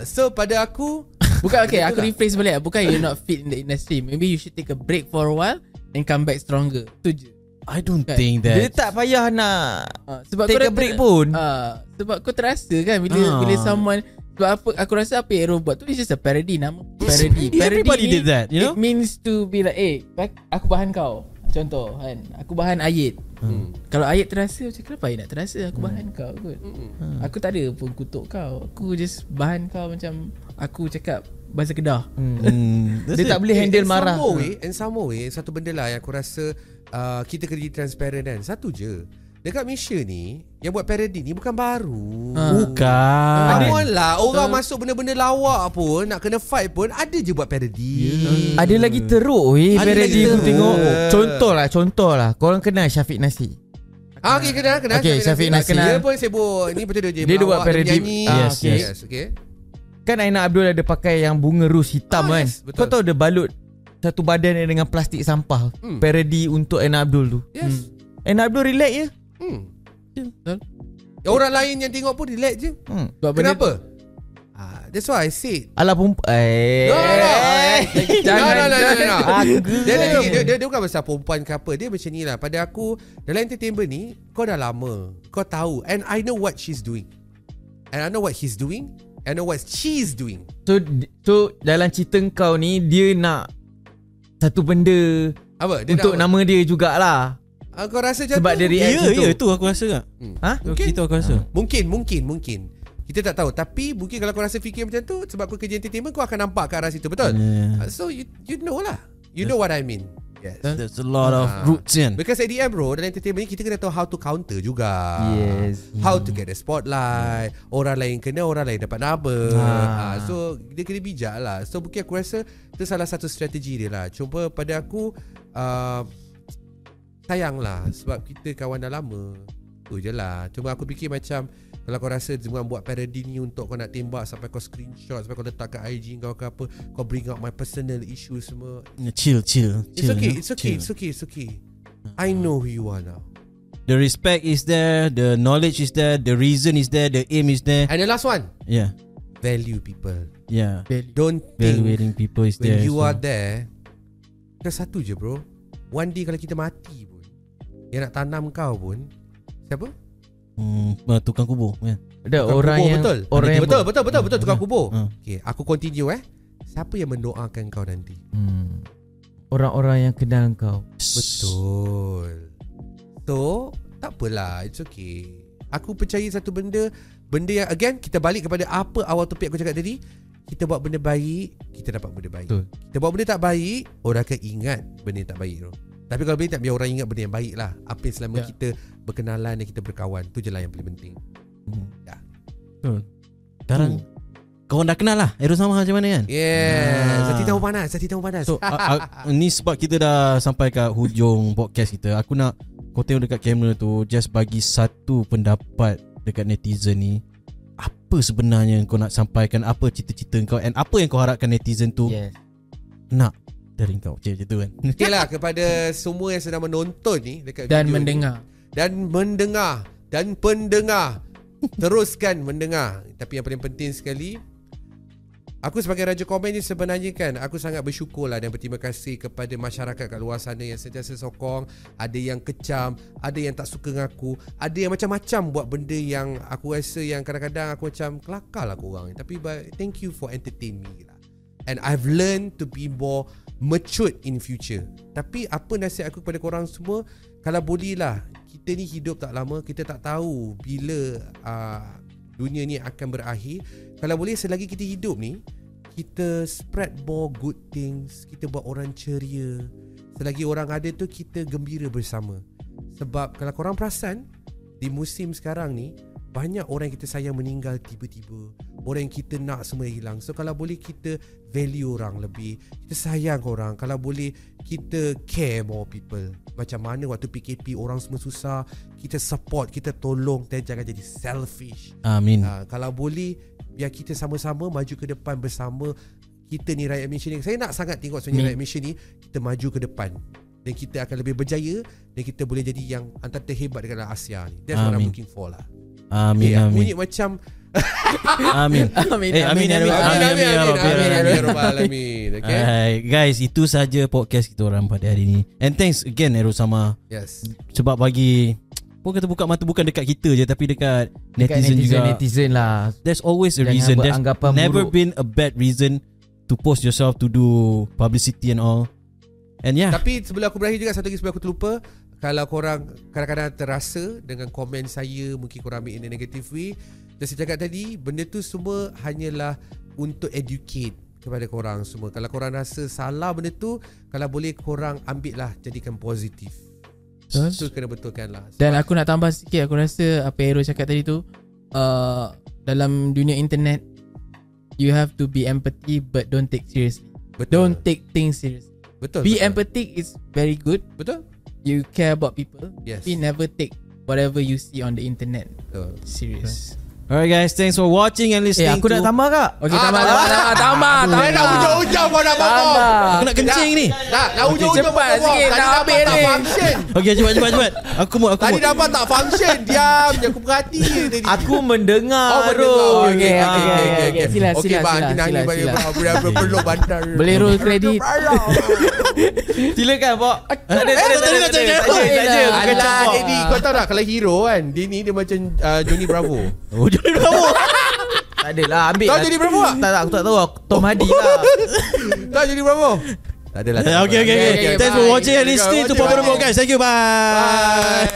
[SPEAKER 4] So pada aku,
[SPEAKER 2] Bukan, okay, aku
[SPEAKER 4] Itulah.
[SPEAKER 2] rephrase balik. Bukan you're not fit in the industry. Maybe you should take a break for a while and come back stronger. Tu je.
[SPEAKER 1] I don't
[SPEAKER 2] Kan?
[SPEAKER 1] think
[SPEAKER 3] Dia
[SPEAKER 1] that.
[SPEAKER 3] tak payah nak
[SPEAKER 2] Sebab
[SPEAKER 3] take
[SPEAKER 2] kau
[SPEAKER 3] a break pun.
[SPEAKER 2] sebab kau terasa kan bila someone, sebab apa aku rasa apa Aero buat tu is just a parody, nama parody.
[SPEAKER 1] Everybody
[SPEAKER 2] ni,
[SPEAKER 1] did that, you know?
[SPEAKER 2] It means to be like, aku bahan kau. Contoh kan, aku bahan Ayat. Kalau Ayat terasa, macam kenapa Ayat nak terasa aku bahan kau kot. Aku tak ada pun kutuk kau. Aku just bahan kau macam aku cakap bahasa Kedah.
[SPEAKER 3] Dia tak boleh handle marah.
[SPEAKER 4] In some way, satu benda lah yang aku rasa kita kena jadi transparent kan. Satu je, dekat Malaysia ni yang buat parody ni bukan baru.
[SPEAKER 1] Bukan.
[SPEAKER 4] Come on lah, orang masuk benda-benda lawak pun, nak kena fight pun, ada je buat parody.
[SPEAKER 3] Ada lagi teruk
[SPEAKER 4] Ada
[SPEAKER 3] parody
[SPEAKER 4] lagi
[SPEAKER 3] aku
[SPEAKER 4] teruk.
[SPEAKER 3] tengok. Contoh lah. Korang kenal Syafiq Nasir?
[SPEAKER 4] Okay, kenal.
[SPEAKER 3] Okay, Syafiq Nasir.
[SPEAKER 4] Dia pun sibuk. Ni betul dia
[SPEAKER 3] Dia buat
[SPEAKER 4] melawak,
[SPEAKER 3] parody.
[SPEAKER 4] menyanyi.
[SPEAKER 3] Yes,
[SPEAKER 4] yes. Okay.
[SPEAKER 3] Kan Aina Abdul ada pakai yang bunga ros hitam kan.
[SPEAKER 4] yes, betul.
[SPEAKER 3] Kau tahu dia balut satu badan dia dengan plastik sampah. Parody untuk Aina Abdul tu.
[SPEAKER 4] Yes.
[SPEAKER 3] Aina Abdul relax je.
[SPEAKER 4] Orang lain yang tengok pun relax je.
[SPEAKER 2] Sebab benda
[SPEAKER 4] Kenapa? That's why I said.
[SPEAKER 3] Alah perempuan.
[SPEAKER 4] No.
[SPEAKER 3] Jangan.
[SPEAKER 4] Dia bukan pasal perempuan ke apa. Dia macam ni lah. Pada aku, dalam entertainment ni, kau dah lama, kau tahu. And I know what she's doing. And I know what he's doing. I know what she's doing.
[SPEAKER 3] So dalam cerita kau ni dia nak satu benda
[SPEAKER 4] Apa? Dia
[SPEAKER 3] untuk
[SPEAKER 4] nak,
[SPEAKER 3] nama dia jugalah.
[SPEAKER 4] kau rasa macam
[SPEAKER 3] Sebab
[SPEAKER 4] tu?
[SPEAKER 3] dia react
[SPEAKER 1] Ya,
[SPEAKER 3] macam tu.
[SPEAKER 1] tu aku rasa tak.
[SPEAKER 3] Ha?
[SPEAKER 4] Mungkin.
[SPEAKER 1] Itu aku rasa.
[SPEAKER 4] Mungkin. Kita tak tahu. Tapi mungkin kalau kau rasa fikir macam tu, sebab kau kerja entertainment, kau akan nampak ke arah situ. Betul? So you know lah. You know what I mean. Yes.
[SPEAKER 1] There's a lot of roots in.
[SPEAKER 4] Because at the end bro, dalam entertainment ni kita kena tahu how to counter juga.
[SPEAKER 3] Yes.
[SPEAKER 4] How to get the spotlight. Orang lain kena, orang lain dapat nama. So dia kena bijak lah. So mungkin aku rasa itu salah satu strategi dia lah. Cuma pada aku sayang lah, sebab kita kawan dah lama. Tu je lah. Cuma aku fikir macam, kalau kau rasa jangan buat parody ni untuk kau nak tembak sampai kau screenshot, sampai kau letak kat IG kau ke apa, kau bring out my personal issues semua.
[SPEAKER 1] Chill.
[SPEAKER 4] It's okay. I know who you are now.
[SPEAKER 1] The respect is there, the knowledge is there, the reason is there, the aim is there.
[SPEAKER 4] And the last one,
[SPEAKER 1] Yeah.
[SPEAKER 4] value people.
[SPEAKER 1] Yeah.
[SPEAKER 4] Don't think
[SPEAKER 1] Valuing people is
[SPEAKER 4] when
[SPEAKER 1] there.
[SPEAKER 4] you
[SPEAKER 1] so.
[SPEAKER 4] are there, kan satu je bro. One day kalau kita mati pun, yang nak tanam kau pun siapa?
[SPEAKER 1] Tukang kubur kan.
[SPEAKER 3] Ada
[SPEAKER 4] Tukang
[SPEAKER 3] orang
[SPEAKER 4] kubur,
[SPEAKER 3] yang
[SPEAKER 4] betul.
[SPEAKER 3] orang yang
[SPEAKER 4] Betul tukang kubur.
[SPEAKER 1] Ha.
[SPEAKER 4] Okay, aku continue Siapa yang mendoakan kau nanti?
[SPEAKER 3] orang-orang yang kenal kau.
[SPEAKER 4] Betul. So, tak apalah, it's okay. Aku percaya satu benda yang again kita balik kepada apa awal topik aku cakap tadi. kita buat benda baik, kita dapat benda baik.
[SPEAKER 3] Betul.
[SPEAKER 4] Kita buat benda tak baik, orang akan ingat benda yang tak baik tu. Tapi kalau boleh tak, biar orang ingat benda yang baik lah. Apa yang selama kita berkenalan dan kita berkawan, tu je lah yang paling penting. Ya.
[SPEAKER 1] Sekarang kau dah kenal lah Aero sama macam mana kan?
[SPEAKER 4] Zati tahu panas.
[SPEAKER 1] So ni sebab kita dah sampai kat hujung podcast kita. Aku nak kau tengok dekat kamera tu, just bagi satu pendapat dekat netizen ni. Apa sebenarnya kau nak sampaikan, apa cita-cita kau, and apa yang kau harapkan netizen tu nak dari kau. Macam tu kan.
[SPEAKER 4] Okay lah, kepada semua yang sedang menonton ni dekat
[SPEAKER 2] Dan
[SPEAKER 4] video
[SPEAKER 2] mendengar
[SPEAKER 4] ni, dan pendengar, teruskan mendengar. Tapi yang paling penting sekali, aku sebagai Raja Komen ni sebenarnya kan, aku sangat bersyukur lah dan berterima kasih kepada masyarakat kat luar sana yang sentiasa sokong. Ada yang kecam, ada yang tak suka dengan aku, ada yang macam-macam buat benda yang aku rasa yang kadang-kadang aku macam kelakar lah korang. Tapi thank you for entertain me lah. And I've learned to be more matured in future. Tapi apa nasihat aku kepada korang semua, kalau boleh lah, kita ni hidup tak lama, kita tak tahu bila dunia ni akan berakhir. Kalau boleh selagi kita hidup ni, kita spread more good things, kita buat orang ceria. Selagi orang ada tu, kita gembira bersama. Sebab kalau korang perasan, di musim sekarang ni, banyak orang yang kita sayang meninggal tiba-tiba. Orang yang kita nak semua hilang. So kalau boleh kita value orang lebih, kita sayang orang. Kalau boleh kita care more people. Macam mana waktu PKP orang semua susah, kita support, kita tolong, dan jangan jadi selfish.
[SPEAKER 1] Amin.
[SPEAKER 4] Kalau boleh, biar kita sama-sama maju ke depan bersama. Kita ni Rakyat Malaysia ni, saya nak sangat tengok sebenarnya Rakyat Malaysia ni, kita maju ke depan, dan kita akan lebih berjaya, dan kita boleh jadi yang antara terhebat dekat dalam Asia ni. That's what I'm looking for lah.
[SPEAKER 1] Amin.
[SPEAKER 4] Aku
[SPEAKER 1] Amin.
[SPEAKER 4] bunyi macam
[SPEAKER 1] Amin.
[SPEAKER 2] Amin.
[SPEAKER 1] Amin. Okay. Guys, itu saja podcast kita orang pada hari ni. And thanks again Aero sama.
[SPEAKER 4] Yes.
[SPEAKER 1] Sebab bagi kata buka mata bukan dekat kita je, tapi dekat netizen juga.
[SPEAKER 3] Netizen lah.
[SPEAKER 1] There's always a
[SPEAKER 3] Jangan
[SPEAKER 1] reason. There's
[SPEAKER 3] beranggapan
[SPEAKER 1] never
[SPEAKER 3] buruk.
[SPEAKER 1] been a bad reason to post yourself to do publicity and all. And
[SPEAKER 4] Tapi sebelum aku berakhir juga, satu lagi sebelum aku terlupa, kalau korang kadang-kadang terasa dengan komen saya, mungkin korang ambil in a negative way, dan saya cakap tadi, benda tu semua hanyalah untuk educate kepada korang semua. Kalau korang rasa salah benda tu, kalau boleh korang ambil lah, jadikan positif. Itu kena betulkan lah.
[SPEAKER 2] Dan aku nak tambah sikit, aku rasa apa Aero cakap tadi tu, dalam dunia internet, you have to be empathy but don't take seriously. Don't take things seriously. Be empathic is very good.
[SPEAKER 4] Betul.
[SPEAKER 2] You care about people.
[SPEAKER 4] Yes.
[SPEAKER 2] But never take whatever you see on the internet serious.
[SPEAKER 1] Alright guys, thanks for watching and listening.
[SPEAKER 3] Aku nak tambah kak?
[SPEAKER 2] Okay, tambah.
[SPEAKER 4] Dia nak ujung-ujung kau nak potong.
[SPEAKER 1] Aku nak kencing ni.
[SPEAKER 4] Nak ujung-ujung
[SPEAKER 2] cepat sikit, nak habis ni.
[SPEAKER 4] Function.
[SPEAKER 1] Okay, cepat. Aku mau.
[SPEAKER 4] Tadi dapat tak function. Diam je, aku perhati je tadi.
[SPEAKER 3] Aku mendengar.
[SPEAKER 2] Okay. Sila.
[SPEAKER 4] Okay bang, kita nangis bagi perlu bandar.
[SPEAKER 2] Boleh roll credit.
[SPEAKER 3] Silakan Pok.
[SPEAKER 1] Tadi nak cakap.
[SPEAKER 4] Alah, Eddie, kau tahu tak kalau hero kan, dia ni dia macam Johnny Bravo.
[SPEAKER 1] Oh, Johnny Bravo.
[SPEAKER 3] Tak adalah, ambil.
[SPEAKER 4] Kau
[SPEAKER 3] lah.
[SPEAKER 4] Johnny Bravo tak?
[SPEAKER 3] Tak, aku tak tahu. Tom Hardy lah.
[SPEAKER 4] Kau Johnny Bravo? Tak adalah.
[SPEAKER 1] Okay. Thanks for watching and listening to Pop Podcast. Thank you. Bye.